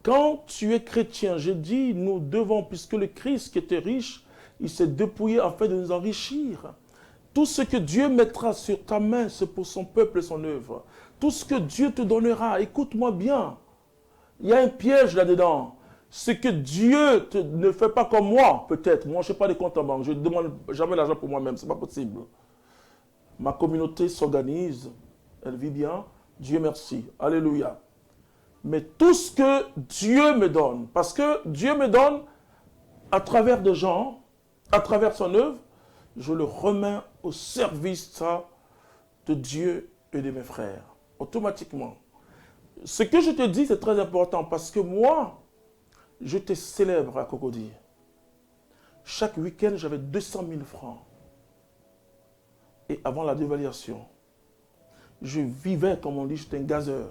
Quand tu es chrétien, j'ai dit, nous devons, puisque le Christ qui était riche, il s'est dépouillé afin de nous enrichir. Tout ce que Dieu mettra sur ta main, c'est pour son peuple et son œuvre. Tout ce que Dieu te donnera, écoute-moi bien, il y a un piège là-dedans. Ce que Dieu ne fait pas comme moi, peut-être. Moi, je n'ai pas de compte en banque. Je ne demande jamais l'argent pour moi-même. Ce n'est pas possible. Ma communauté s'organise. Elle vit bien. Dieu merci. Alléluia. Mais tout ce que Dieu me donne, parce que Dieu me donne à travers des gens, à travers son œuvre, je le remets au service de Dieu et de mes frères. Automatiquement. Ce que je te dis, c'est très important parce que moi, je te célèbre à Cocody. Chaque week-end, j'avais 200 000 francs. Et avant la dévaluation, je vivais, comme on dit, j'étais un gazeur.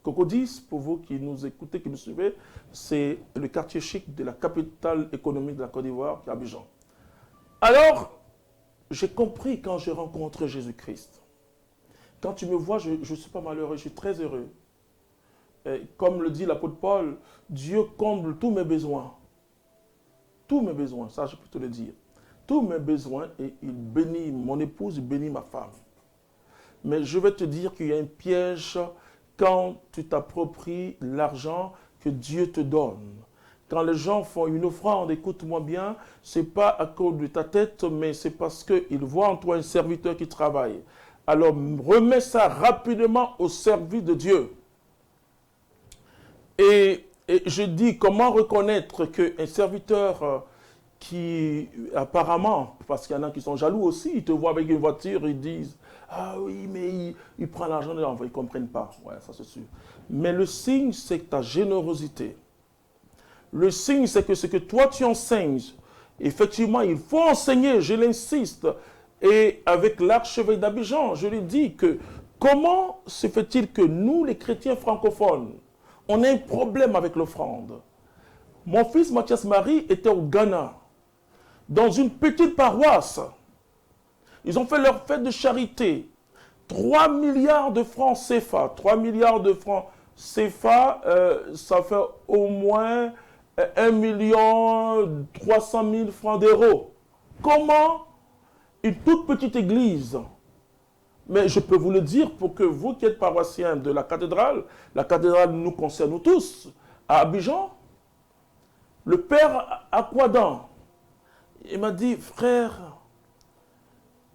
Cocody, pour vous qui nous écoutez, qui nous suivez, c'est le quartier chic de la capitale économique de la Côte d'Ivoire, qui est Abidjan. Alors, j'ai compris quand j'ai rencontré Jésus-Christ. Quand tu me vois, je ne suis pas malheureux, je suis très heureux. Et comme le dit l'apôtre Paul, Dieu comble tous mes besoins. Tous mes besoins, ça je peux te le dire. Tous mes besoins, et il bénit mon épouse, il bénit ma femme. Mais je vais te dire qu'il y a un piège quand tu t'appropries l'argent que Dieu te donne. Quand les gens font une offrande, écoute-moi bien, ce n'est pas à cause de ta tête, mais c'est parce qu'ils voient en toi un serviteur qui travaille. Alors remets ça rapidement au service de Dieu. Et je dis, comment reconnaître qu'un serviteur qui, apparemment, parce qu'il y en a qui sont jaloux aussi, ils te voient avec une voiture, ils disent, ah oui, mais il prend l'argent de l'enfant, ils ne comprennent pas. Ouais, ça c'est sûr. Mais le signe, c'est ta générosité. Le signe, c'est que ce que toi tu enseignes, effectivement, il faut enseigner, je l'insiste. Et avec l'archevêque d'Abidjan, je lui dis que comment se fait-il que nous, les chrétiens francophones, on a un problème avec l'offrande. Mon fils Mathias Marie était au Ghana, dans une petite paroisse. Ils ont fait leur fête de charité. 3 milliards de francs CFA. 3 milliards de francs CFA, ça fait au moins 1,3 million francs d'euros. Comment une toute petite église, mais je peux vous le dire pour que vous qui êtes paroissiens de la cathédrale nous concerne nous tous, à Abidjan, le père Aquadan, il m'a dit, frère,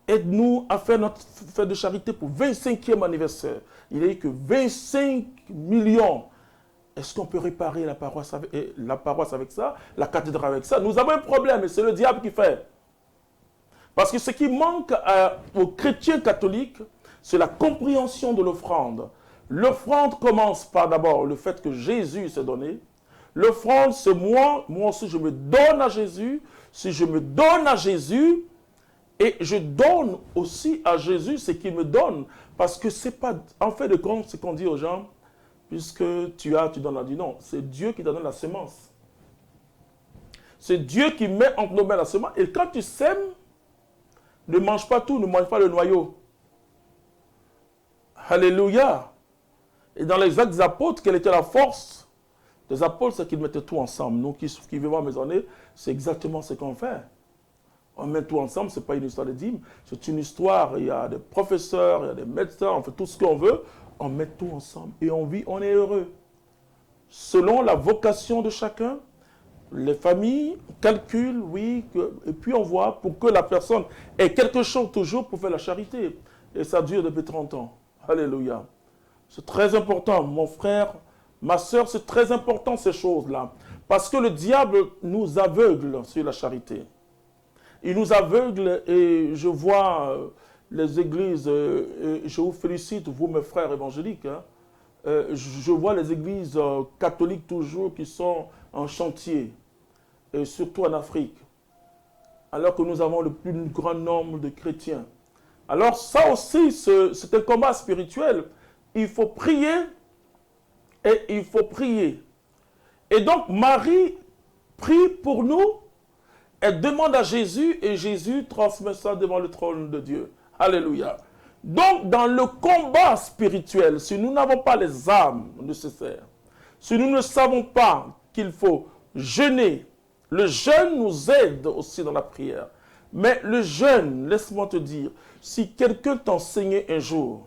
aide-nous à faire notre fête de charité pour 25e anniversaire. Il a dit que 25 millions. Est-ce qu'on peut réparer la paroisse avec ça, la cathédrale avec ça? Nous avons un problème et c'est le diable qui fait. Parce que ce qui manque aux chrétiens catholiques, c'est la compréhension de l'offrande. L'offrande commence par d'abord le fait que Jésus s'est donné. L'offrande, c'est moi aussi je me donne à Jésus. Si je me donne à Jésus, et je donne aussi à Jésus ce qu'il me donne. Parce que c'est pas, en fait de compte, ce qu'on dit aux gens, puisque tu donnes à Dieu. Non, c'est Dieu qui te donne la semence. C'est Dieu qui met entre nos mains la semence. Et quand tu sèmes, ne mange pas tout, ne mange pas le noyau. Alléluia. Et dans les actes des apôtres, quelle était la force des apôtres? C'est qu'ils mettaient tout ensemble. Nous qui vivons à Maisonnée, c'est exactement ce qu'on fait. On met tout ensemble, ce n'est pas une histoire de dîmes, c'est une histoire, il y a des professeurs, il y a des médecins, on fait tout ce qu'on veut, on met tout ensemble et on vit, on est heureux. Selon la vocation de chacun, les familles calculent, oui, et puis on voit pour que la personne ait quelque chose toujours pour faire la charité. Et ça dure depuis 30 ans. Alléluia. C'est très important, mon frère, ma soeur, c'est très important ces choses-là. Parce que le diable nous aveugle sur la charité. Il nous aveugle et je vois les églises, je vous félicite, vous mes frères évangéliques, hein, je vois les églises catholiques toujours qui sont en chantier, et surtout en Afrique, alors que nous avons le plus grand nombre de chrétiens. Alors ça aussi, c'est un combat spirituel. Il faut prier et il faut prier. Et donc Marie prie pour nous elle demande à Jésus et Jésus transmet ça devant le trône de Dieu. Alléluia. Donc, dans le combat spirituel, si nous n'avons pas les armes nécessaires, si nous ne savons pas qu'il faut jeûner, le jeûne nous aide aussi dans la prière. Mais le jeûne, laisse-moi te dire, si quelqu'un t'enseignait un jour,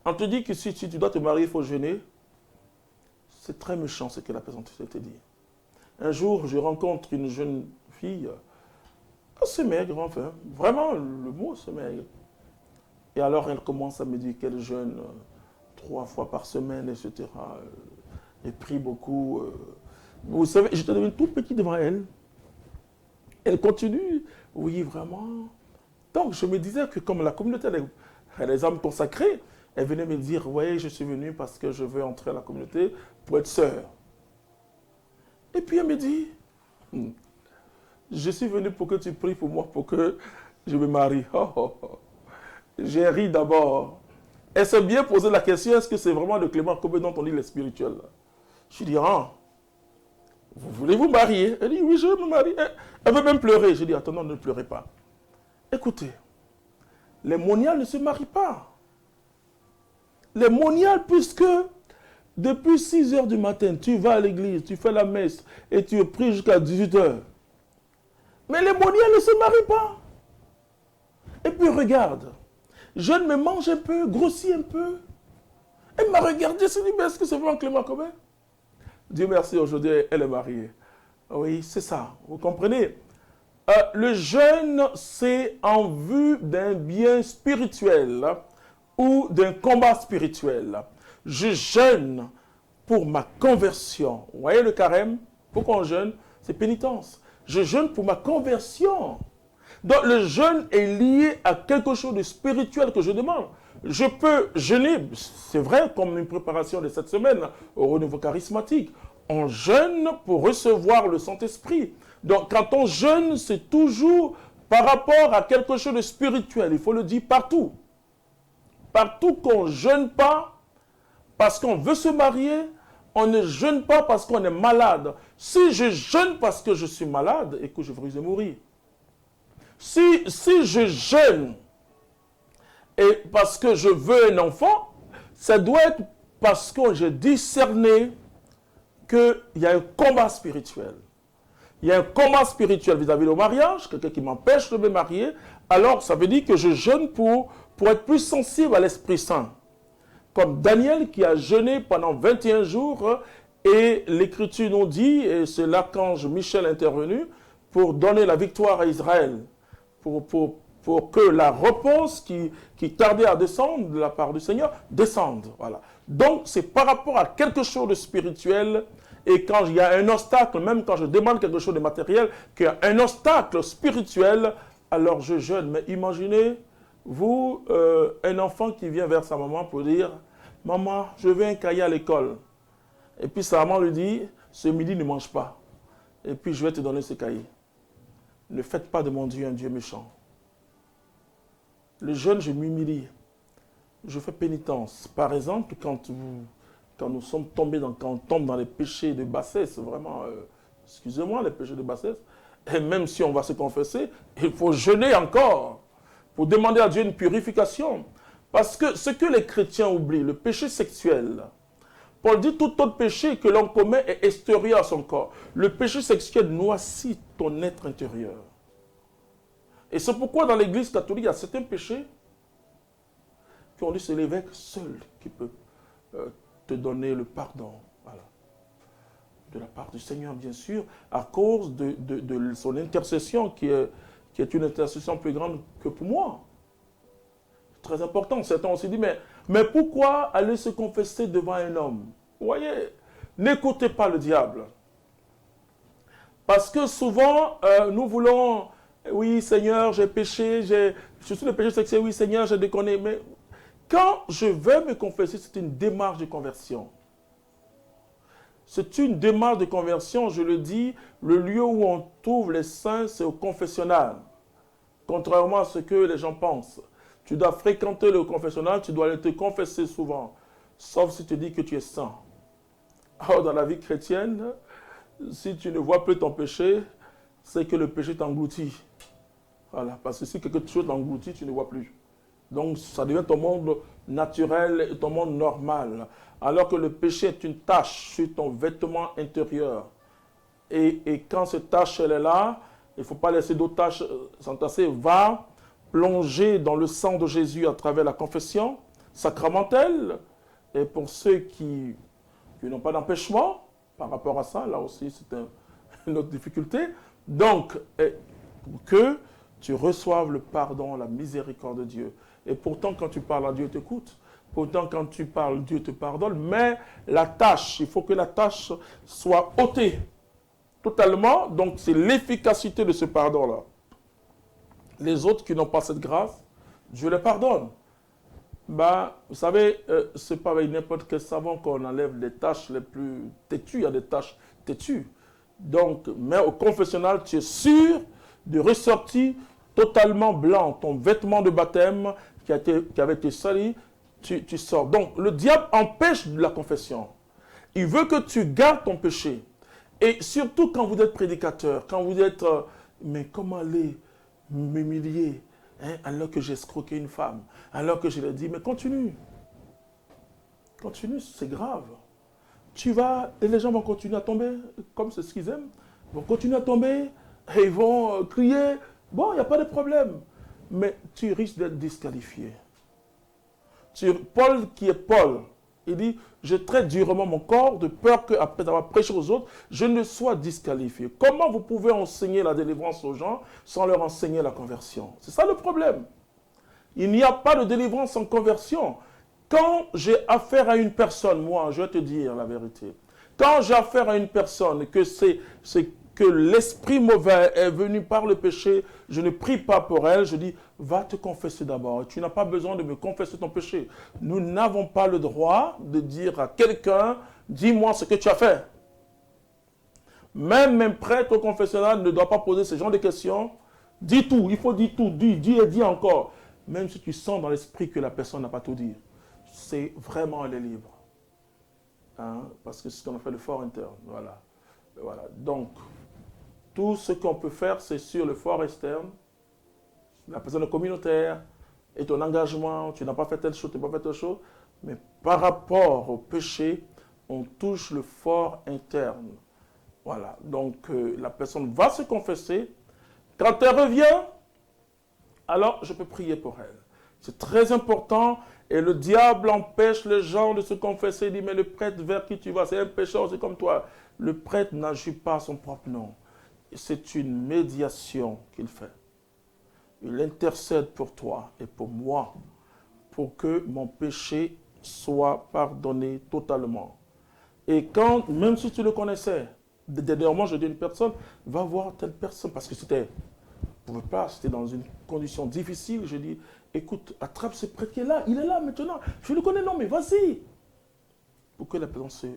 on te dit que si tu dois te marier, il faut jeûner, c'est très méchant ce que la personne te dit. Un jour, je rencontre une jeune fille, assez maigre, enfin, vraiment, le mot c'est maigre. Et alors, elle commence à me dire qu'elle jeûne 3 fois par semaine, etc. Elle prie beaucoup. Vous savez, j'étais devenu tout petit devant elle. Elle continue, oui, vraiment. Donc, je me disais que comme la communauté a les âmes consacrées, elle venait me dire, oui, je suis venu parce que je veux entrer à la communauté pour être sœur. Et puis elle me dit, je suis venu pour que tu pries pour moi, pour que je me marie. Oh, oh, oh. J'ai ri d'abord. Elle s'est bien posé la question, est-ce que c'est vraiment le Clément Kobé dont on lit les spirituels? Je dis, ah, vous voulez vous marier? Elle dit, oui, je veux me marier. Elle veut même pleurer. Je dis, attends, non, ne pleurez pas. Écoutez, les moniales ne se marient pas. Les moniales, puisque depuis 6 heures du matin, tu vas à l'église, tu fais la messe et tu pries jusqu'à 18 heures. Mais les moniales ne se marient pas. Et puis regarde, jeune me mange un peu, grossit un peu. Elle m'a regardé, elle s'est dit, mais est-ce que c'est vraiment Clément Kobé? Dieu merci, aujourd'hui, elle est mariée. Oui, c'est ça, vous comprenez? Le jeûne, c'est en vue d'un bien spirituel ou d'un combat spirituel. Je jeûne pour ma conversion. Vous voyez le carême? Pourquoi on jeûne? C'est pénitence. Je jeûne pour ma conversion. Donc le jeûne est lié à quelque chose de spirituel que je demande. Je peux jeûner, c'est vrai, comme une préparation de cette semaine au renouveau charismatique. On jeûne pour recevoir le Saint-Esprit. Donc quand on jeûne, c'est toujours par rapport à quelque chose de spirituel. Il faut le dire partout. Partout qu'on ne jeûne pas parce qu'on veut se marier, on ne jeûne pas parce qu'on est malade. Si je jeûne parce que je suis malade et que je risque de mourir. Si je jeûne et parce que je veux un enfant, ça doit être parce que j'ai discerné qu'il y a un combat spirituel. Il y a un combat spirituel vis-à-vis du mariage, quelqu'un qui m'empêche de me marier, alors ça veut dire que je jeûne pour être plus sensible à l'Esprit Saint. Comme Daniel qui a jeûné pendant 21 jours, et l'Écriture nous dit, et c'est l'archange Michel intervenu, pour donner la victoire à Israël, pour que la réponse qui tardait à descendre de la part du Seigneur, descende. Voilà. Donc c'est par rapport à quelque chose de spirituel. Et quand il y a un obstacle, même quand je demande quelque chose de matériel, qu'il y a un obstacle spirituel, alors je jeûne. Mais imaginez, vous, un enfant qui vient vers sa maman pour dire, « Maman, je veux un cahier à l'école. » Et puis sa maman lui dit, « Ce midi, ne mange pas. Et puis je vais te donner ce cahier. » Ne faites pas de mon Dieu un Dieu méchant. Le jeûne, je m'humilie. Je fais pénitence. Par exemple, quand nous sommes tombés quand on tombe dans les péchés de bassesse, vraiment, excusez-moi, les péchés de bassesse, et même si on va se confesser, il faut jeûner encore pour demander à Dieu une purification. Parce que ce que les chrétiens oublient, le péché sexuel, Paul dit tout autre péché que l'on commet est extérieur à son corps. Le péché sexuel noircit ton être intérieur. Et c'est pourquoi dans l'église catholique, il y a certains péchés qu'on dit c'est l'évêque seul qui peut te donner le pardon. Voilà. De la part du Seigneur, bien sûr, à cause de son intercession qui est une intercession plus grande que pour moi. Très important. Certains ont aussi dit, mais pourquoi aller se confesser devant un homme? Vous voyez, n'écoutez pas le diable. Parce que souvent, nous voulons, oui Seigneur, j'ai péché, je suis le péché sexuel, oui Seigneur, j'ai déconné. Mais quand je vais me confesser, c'est une démarche de conversion. C'est une démarche de conversion, je le dis, le lieu où on trouve les saints, c'est au confessionnal. Contrairement à ce que les gens pensent. Tu dois fréquenter le confessionnal, tu dois aller te confesser souvent. Sauf si tu dis que tu es saint. Or, dans la vie chrétienne, si tu ne vois plus ton péché, c'est que le péché t'engloutit. Voilà, parce que si quelque chose t'engloutit, tu ne vois plus. Donc, ça devient ton monde naturel et ton monde normal. Alors que le péché est une tache sur ton vêtement intérieur. Et quand cette tache, elle est là, il ne faut pas laisser d'autres taches s'entasser. Va plonger dans le sang de Jésus à travers la confession sacramentelle. Et pour ceux qui n'ont pas d'empêchement par rapport à ça, là aussi, c'est une autre difficulté. Donc, pour que tu reçoives le pardon, la miséricorde de Dieu. Et pourtant, quand tu parles à Dieu, il t'écoute. Pourtant, quand tu parles, Dieu te pardonne. Mais la tâche, il faut que la tâche soit ôtée totalement. Donc, c'est l'efficacité de ce pardon-là. Les autres qui n'ont pas cette grâce, Dieu les pardonne. Ben, vous savez, ce n'est pas avec n'importe quel savon qu'on enlève les tâches les plus têtues. Il y a des tâches têtues. Donc, mais au confessionnal, tu es sûr de ressortir totalement blanc. Ton vêtement de baptême qui avait été sali, tu sors. Donc, le diable empêche la confession. Il veut que tu gardes ton péché. Et surtout quand vous êtes prédicateur, quand vous êtes, mais comment aller m'humilier, hein, alors que j'ai escroqué une femme, alors que je l'ai dit, mais continue. Continue, c'est grave. Tu vas, et les gens vont continuer à tomber, comme c'est ce qu'ils aiment, ils vont continuer à tomber, et ils vont crier, bon, il n'y a pas de problème. Mais tu risques d'être disqualifié. Paul, qui est Paul, il dit, je traite durement mon corps de peur qu'après avoir prêché aux autres, je ne sois disqualifié. Comment vous pouvez enseigner la délivrance aux gens sans leur enseigner la conversion? C'est ça le problème. Il n'y a pas de délivrance sans conversion. Quand j'ai affaire à une personne, moi, je vais te dire la vérité. Quand j'ai affaire à une personne, que que l'esprit mauvais est venu par le péché, je ne prie pas pour elle, je dis, va te confesser d'abord. Tu n'as pas besoin de me confesser ton péché. Nous n'avons pas le droit de dire à quelqu'un, dis-moi ce que tu as fait. Même un prêtre au confessionnal ne doit pas poser ce genre de questions. Dis tout, il faut dire tout, dis et dis encore. Même si tu sens dans l'esprit que la personne n'a pas tout dit. C'est vraiment, elle est libre. Hein? Parce que c'est ce qu'on appelle le fort interne. Voilà. Voilà. Donc, tout ce qu'on peut faire, c'est sur le fort externe, la personne communautaire et ton engagement. Tu n'as pas fait telle chose, tu n'as pas fait telle chose. Mais par rapport au péché, on touche le fort interne. Voilà. Donc, la personne va se confesser. Quand elle revient, alors je peux prier pour elle. C'est très important. Et le diable empêche les gens de se confesser. Il dit, mais le prêtre vers qui tu vas, c'est un pécheur, c'est comme toi. Le prêtre n'agit pas à son propre nom. C'est une médiation qu'il fait. Il intercède pour toi et pour moi, pour que mon péché soit pardonné totalement. Et quand, même si tu le connaissais, dernièrement je dis à une personne, va voir telle personne, parce que c'était, je ne pouvais pas, c'était dans une condition difficile, je dis, écoute, attrape ce prêtre qui est là, il est là maintenant, je le connais, non mais vas-y. Pour que la personne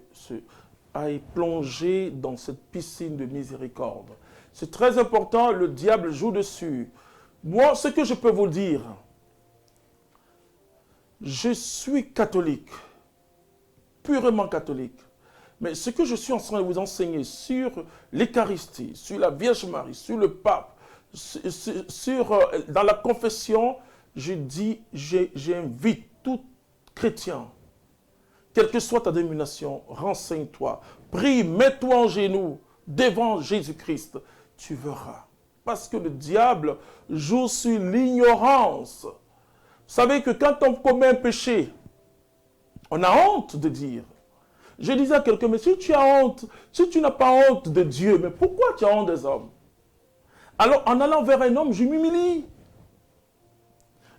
aille plonger dans cette piscine de miséricorde. C'est très important, le diable joue dessus. Moi, ce que je peux vous dire, je suis catholique, purement catholique. Mais ce que je suis en train de vous enseigner sur l'Eucharistie, sur la Vierge Marie, sur le pape, dans la confession, je dis, j'invite tout chrétien, quelle que soit ta dénomination, renseigne-toi, prie, mets-toi en genoux devant Jésus-Christ, tu verras. Parce que le diable joue sur l'ignorance. Vous savez que quand on commet un péché, on a honte de dire. Je disais à quelqu'un, mais si tu as honte, si tu n'as pas honte de Dieu, mais pourquoi tu as honte des hommes? Alors, en allant vers un homme, je m'humilie.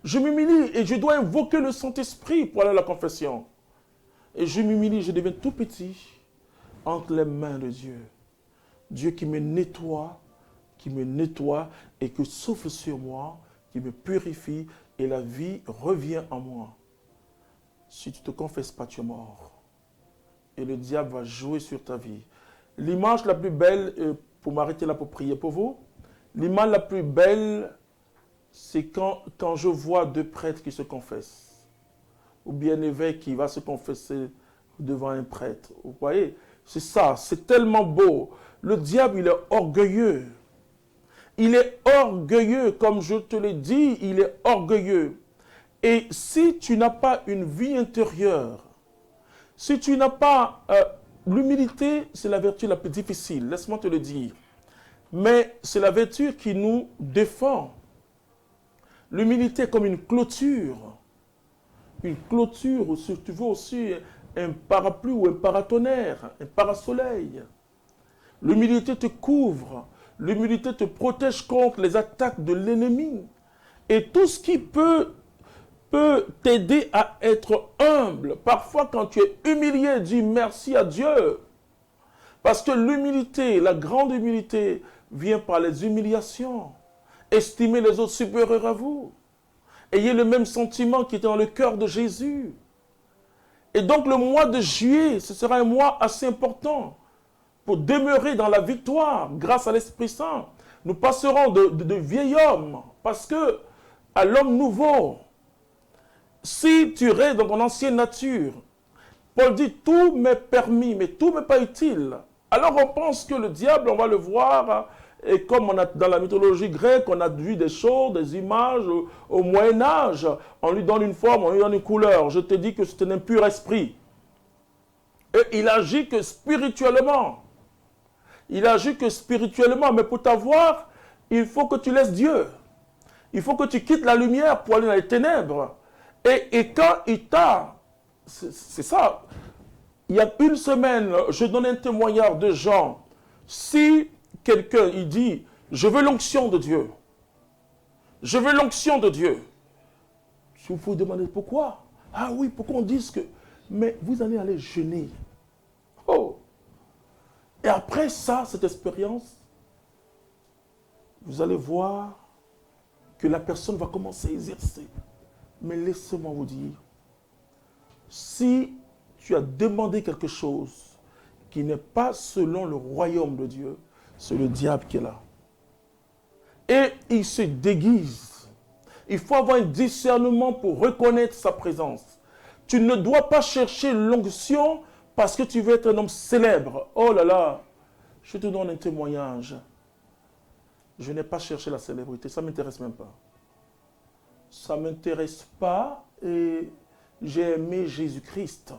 Je m'humilie et je dois invoquer le Saint-Esprit pour aller à la confession. Et je m'humilie, je deviens tout petit entre les mains de Dieu. Dieu qui me nettoie et qui souffle sur moi, qui me purifie et la vie revient en moi. Si tu ne te confesses pas, tu es mort. Et le diable va jouer sur ta vie. L'image la plus belle, pour m'arrêter là pour prier pour vous, l'image la plus belle, c'est quand je vois deux prêtres qui se confessent. Ou bien un évêque qui va se confesser devant un prêtre. Vous voyez, c'est ça, c'est tellement beau. Le diable, il est orgueilleux. Il est orgueilleux, comme je te l'ai dit, il est orgueilleux. Et si tu n'as pas une vie intérieure, si tu n'as pas... l'humilité, c'est la vertu la plus difficile, laisse-moi te le dire. Mais c'est la vertu qui nous défend. L'humilité est comme une clôture. Une clôture, ou si tu veux aussi un parapluie ou un paratonnerre, un parasoleil. L'humilité te couvre. L'humilité te protège contre les attaques de l'ennemi. Et tout ce qui peut t'aider à être humble. Parfois, quand tu es humilié, dis merci à Dieu. Parce que l'humilité, la grande humilité, vient par les humiliations. Estimez les autres supérieurs à vous. Ayez le même sentiment qui était dans le cœur de Jésus. Et donc, le mois de juillet, ce sera un mois assez important pour demeurer dans la victoire grâce à l'Esprit Saint. Nous passerons de vieil homme parce que à l'homme nouveau, si tu restes dans ton ancienne nature, Paul dit tout m'est permis, mais tout m'est pas utile. Alors on pense que le diable, on va le voir, et comme on a dans la mythologie grecque, on a vu des choses, des images au Moyen-Âge, on lui donne une forme, on lui donne une couleur. Je te dis que c'est un impur esprit. Et il agit que spirituellement. Il agit que spirituellement, mais pour t'avoir, il faut que tu laisses Dieu. Il faut que tu quittes la lumière pour aller dans les ténèbres. Et quand il t'a... C'est ça. Il y a une semaine, je donne un témoignage de gens. Si quelqu'un, il dit, je veux l'onction de Dieu. Je veux l'onction de Dieu. Je vous demandez pourquoi. Ah oui, pourquoi on dit que... Mais vous allez aller jeûner. Oh. Et après ça, cette expérience, vous allez voir que la personne va commencer à exercer. Mais laissez-moi vous dire, si tu as demandé quelque chose qui n'est pas selon le royaume de Dieu, c'est le diable qui est là. Et il se déguise. Il faut avoir un discernement pour reconnaître sa présence. Tu ne dois pas chercher l'onction parce que tu veux être un homme célèbre. Oh là là, je te donne un témoignage. Je n'ai pas cherché la célébrité, ça ne m'intéresse même pas. Ça ne m'intéresse pas et j'ai aimé Jésus-Christ.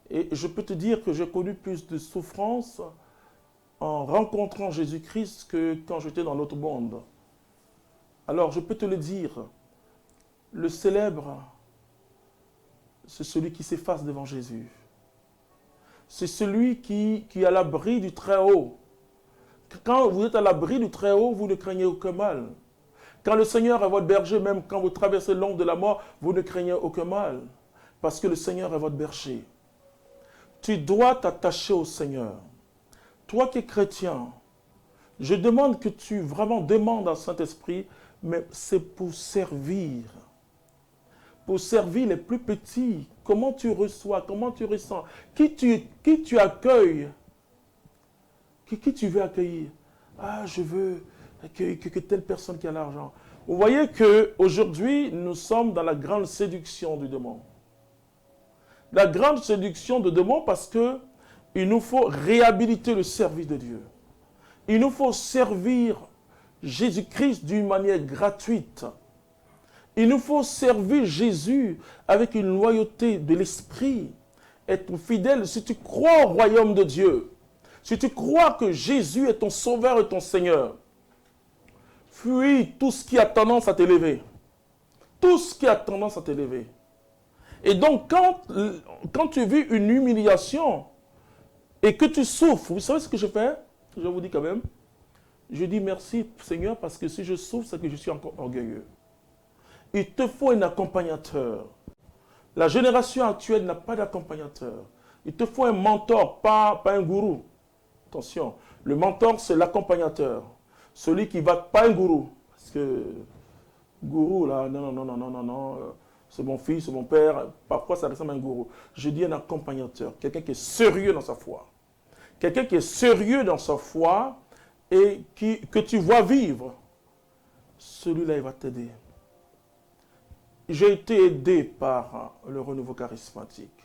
Et je peux te dire que j'ai connu plus de souffrance en rencontrant Jésus-Christ que quand j'étais dans l'autre monde. Alors je peux te le dire, le célèbre, c'est celui qui s'efface devant Jésus. C'est celui qui est à l'abri du Très-Haut. Quand vous êtes à l'abri du Très-Haut, vous ne craignez aucun mal. Quand le Seigneur est votre berger, même quand vous traversez l'ombre de la mort, vous ne craignez aucun mal. Parce que le Seigneur est votre berger. Tu dois t'attacher au Seigneur. Toi qui es chrétien, je demande que tu vraiment demandes à Saint-Esprit, mais c'est pour servir. Pour servir les plus petits. Comment tu reçois, comment tu ressens, qui tu accueilles, qui tu veux accueillir. Ah, je veux que telle personne qui a l'argent. Vous voyez qu'aujourd'hui, nous sommes dans la grande séduction du démon. La grande séduction du démon parce que il nous faut réhabiliter le service de Dieu. Il nous faut servir Jésus-Christ d'une manière gratuite. Il nous faut servir Jésus avec une loyauté de l'esprit. Être fidèle si tu crois au royaume de Dieu. Si tu crois que Jésus est ton sauveur et ton Seigneur. Fuis tout ce qui a tendance à t'élever. Tout ce qui a tendance à t'élever. Et donc, quand tu vis une humiliation et que tu souffres, vous savez ce que je fais? Je vous dis quand même. Je dis merci Seigneur parce que si je souffre, c'est que je suis encore orgueilleux. Il te faut un accompagnateur. La génération actuelle n'a pas d'accompagnateur. Il te faut un mentor, pas un gourou. Attention, le mentor, c'est l'accompagnateur. Celui qui va, pas un gourou. Parce que, gourou, là, non, c'est mon fils, c'est mon père. Parfois, ça ressemble à un gourou. Je dis un accompagnateur. Quelqu'un qui est sérieux dans sa foi. Quelqu'un qui est sérieux dans sa foi et que tu vois vivre. Celui-là, il va t'aider. J'ai été aidé par le renouveau charismatique.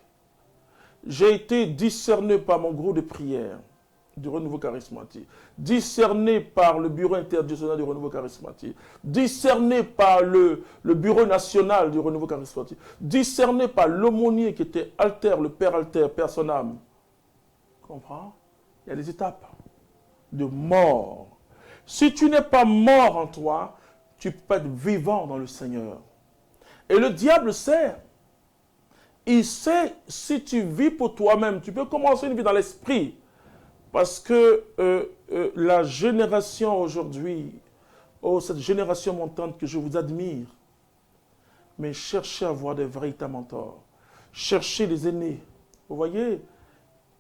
J'ai été discerné par mon groupe de prière. du renouveau charismatique, discerné par le bureau interditionnel du renouveau charismatique, discerné par le bureau national du renouveau charismatique, discerné par l'aumônier qui était Alter, le Père Alter, Père son âme. Comprends? Il y a des étapes de mort. Si tu n'es pas mort en toi, tu peux être vivant dans le Seigneur. Et le diable sait. Il sait si tu vis pour toi-même, tu peux commencer une vie dans l'esprit. Parce que la génération aujourd'hui, oh, cette génération montante que je vous admire, mais cherchez à avoir des véritables mentors. Cherchez les aînés. Vous voyez?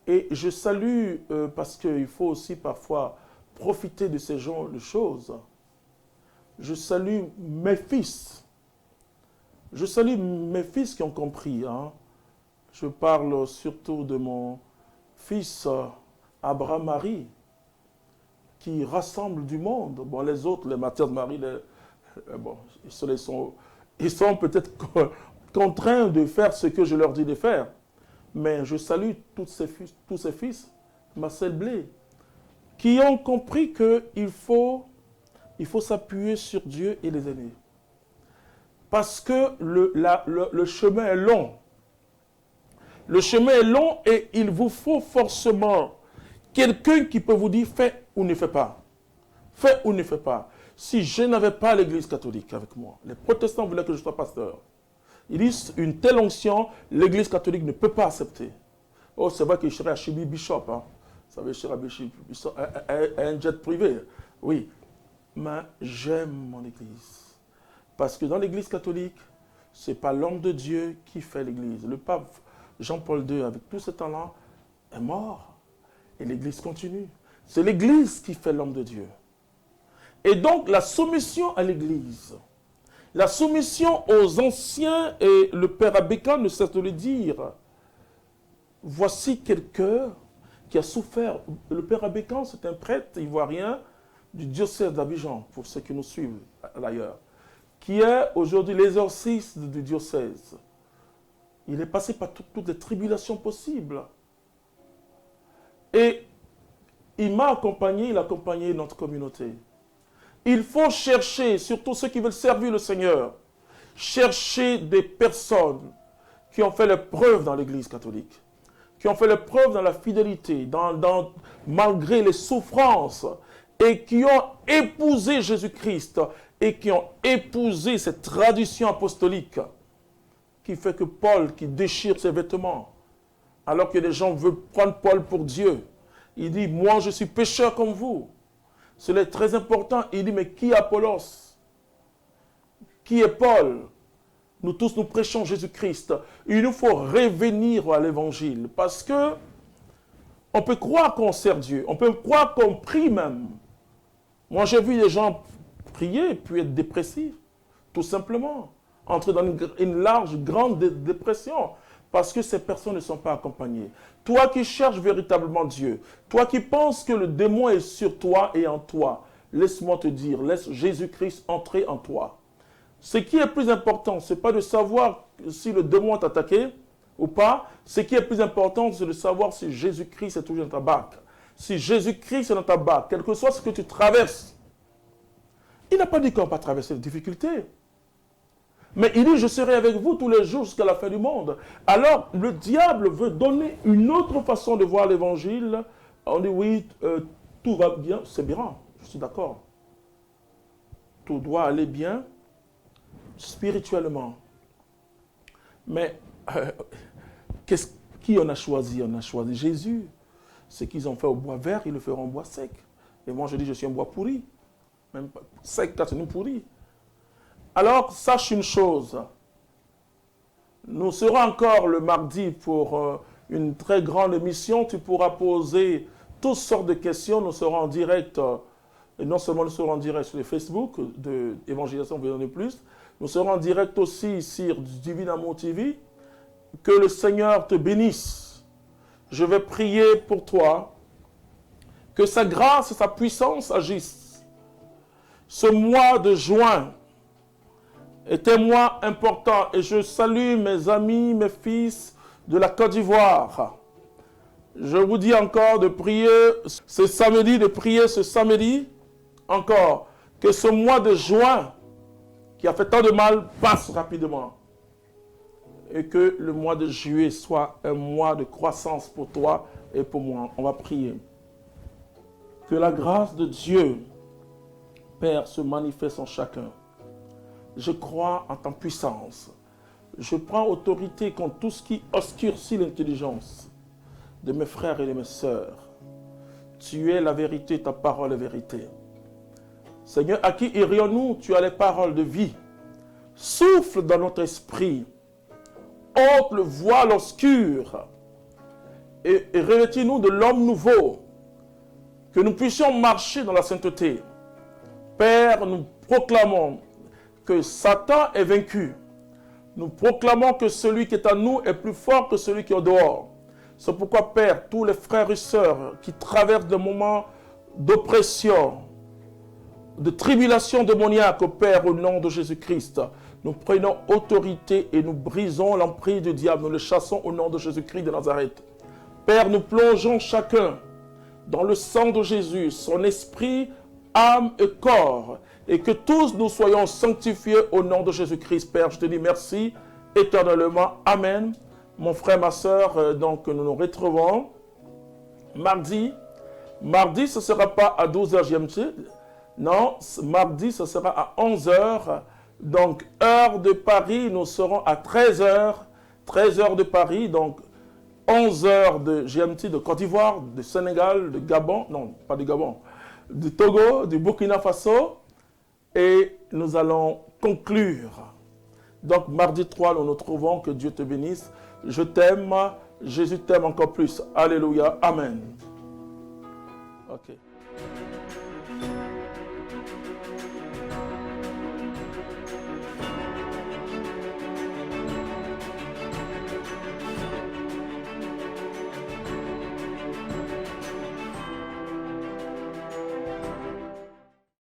Et je salue, parce qu'il faut aussi parfois profiter de ces genres de choses. Je salue mes fils. Je salue mes fils qui ont compris. Hein. Je parle surtout de mon fils Abraham Marie, qui rassemble du monde. Bon, les autres, les Matthias Marie, bon, ils sont peut-être contraints de faire ce que je leur dis de faire. Mais je salue tous ces fils, Marcel Blé, qui ont compris qu'il faut s'appuyer sur Dieu et les aînés. Parce que le chemin est long. Le chemin est long et il vous faut forcément quelqu'un qui peut vous dire fais ou ne fais pas. Fais ou ne fais pas. Si je n'avais pas l'église catholique avec moi, les protestants voulaient que je sois pasteur. Ils disent une telle onction, l'église catholique ne peut pas accepter. Oh, c'est vrai que je serais à Chibi Bishop. Hein. Vous savez, je serais à Bishop, un jet privé. Oui. Mais j'aime mon église. Parce que dans l'église catholique, ce n'est pas l'homme de Dieu qui fait l'église. Le pape Jean-Paul II, avec tout ce temps-là, est mort. Et l'église continue. C'est l'église qui fait l'homme de Dieu. Et donc, la soumission à l'église, la soumission aux anciens, et le père Abeka ne cesse de le dire. Voici quelqu'un qui a souffert. Le père Abeka, c'est un prêtre ivoirien du diocèse d'Abidjan, pour ceux qui nous suivent d'ailleurs, qui est aujourd'hui l'exorciste du diocèse. Il est passé par toutes les tribulations possibles. Et il m'a accompagné, il a accompagné notre communauté. Il faut chercher, surtout ceux qui veulent servir le Seigneur, chercher des personnes qui ont fait les preuves dans l'Église catholique, qui ont fait les preuves dans la fidélité, malgré les souffrances, et qui ont épousé Jésus-Christ, et qui ont épousé cette tradition apostolique, qui fait que Paul, qui déchire ses vêtements, alors que les gens veulent prendre Paul pour Dieu, il dit, moi je suis pécheur comme vous. Cela est très important. Il dit, mais qui est Apollos? Qui est Paul? Nous tous, nous prêchons Jésus-Christ. Il nous faut revenir à l'évangile. Parce que on peut croire qu'on sert Dieu. On peut croire qu'on prie même. Moi, j'ai vu des gens prier puis être dépressifs. Tout simplement. Entrer dans une large, grande dépression. Parce que ces personnes ne sont pas accompagnées. Toi qui cherches véritablement Dieu, toi qui penses que le démon est sur toi et en toi, laisse-moi te dire, laisse Jésus-Christ entrer en toi. Ce qui est plus important, ce n'est pas de savoir si le démon t'a attaqué ou pas. Ce qui est plus important, c'est de savoir si Jésus-Christ est toujours dans ta barque. Si Jésus-Christ est dans ta barque, quel que soit ce que tu traverses. Il n'a pas dit qu'on va pas traverser les difficultés. Mais il dit, je serai avec vous tous les jours jusqu'à la fin du monde. Alors, le diable veut donner une autre façon de voir l'évangile. On dit, oui, tout va bien. C'est bien, je suis d'accord. Tout doit aller bien spirituellement. Mais, qui on a choisi? On a choisi Jésus. Ce qu'ils ont fait au bois vert, ils le feront au bois sec. Et moi, je dis, je suis un bois pourri. Même pas sec, quand c'est pourri. Alors, sache une chose, nous serons encore le mardi pour une très grande émission. Tu pourras poser toutes sortes de questions. Nous serons en direct, et non seulement nous serons en direct sur les Facebook de Évangélisation Vous en donner plus, nous serons en direct aussi sur Divin Amour TV. Que le Seigneur te bénisse. Je vais prier pour toi, que sa grâce et sa puissance agissent. Ce mois de juin est un mois important et je salue mes amis, mes fils de la Côte d'Ivoire. Je vous dis encore de prier ce samedi, encore, que ce mois de juin, qui a fait tant de mal, passe rapidement. Et que le mois de juillet soit un mois de croissance pour toi et pour moi. On va prier. Que la grâce de Dieu, Père, se manifeste en chacun. Je crois en ta puissance. Je prends autorité contre tout ce qui obscurcit l'intelligence de mes frères et de mes sœurs. Tu es la vérité, ta parole est vérité. Seigneur, à qui irions-nous? Tu as les paroles de vie. Souffle dans notre esprit. Ôte le voile obscur et revêtis-nous de l'homme nouveau. Que nous puissions marcher dans la sainteté. Père, nous proclamons que Satan est vaincu. Nous proclamons que celui qui est en nous est plus fort que celui qui est au dehors. C'est pourquoi, Père, tous les frères et sœurs qui traversent des moments d'oppression, de tribulation démoniaque, Père, au nom de Jésus-Christ, nous prenons autorité et nous brisons l'emprise du diable. Nous le chassons au nom de Jésus-Christ de Nazareth. Père, nous plongeons chacun dans le sang de Jésus, son esprit, âme et corps, et que tous nous soyons sanctifiés au nom de Jésus-Christ. Père, je te dis merci éternellement. Amen. Mon frère, ma soeur, donc nous nous retrouvons mardi. Mardi, ce ne sera pas à 12h GMT. Non, mardi, ce sera à 11h. Donc, heure de Paris, nous serons à 13h. 13h de Paris, donc 11h de GMT de Côte d'Ivoire, de Sénégal, de Gabon. Non, pas de Gabon. Du Togo, du Burkina Faso. Et nous allons conclure. Donc, mardi 3, nous nous trouvons. Que Dieu te bénisse. Je t'aime. Jésus t'aime encore plus. Alléluia. Amen. Ok.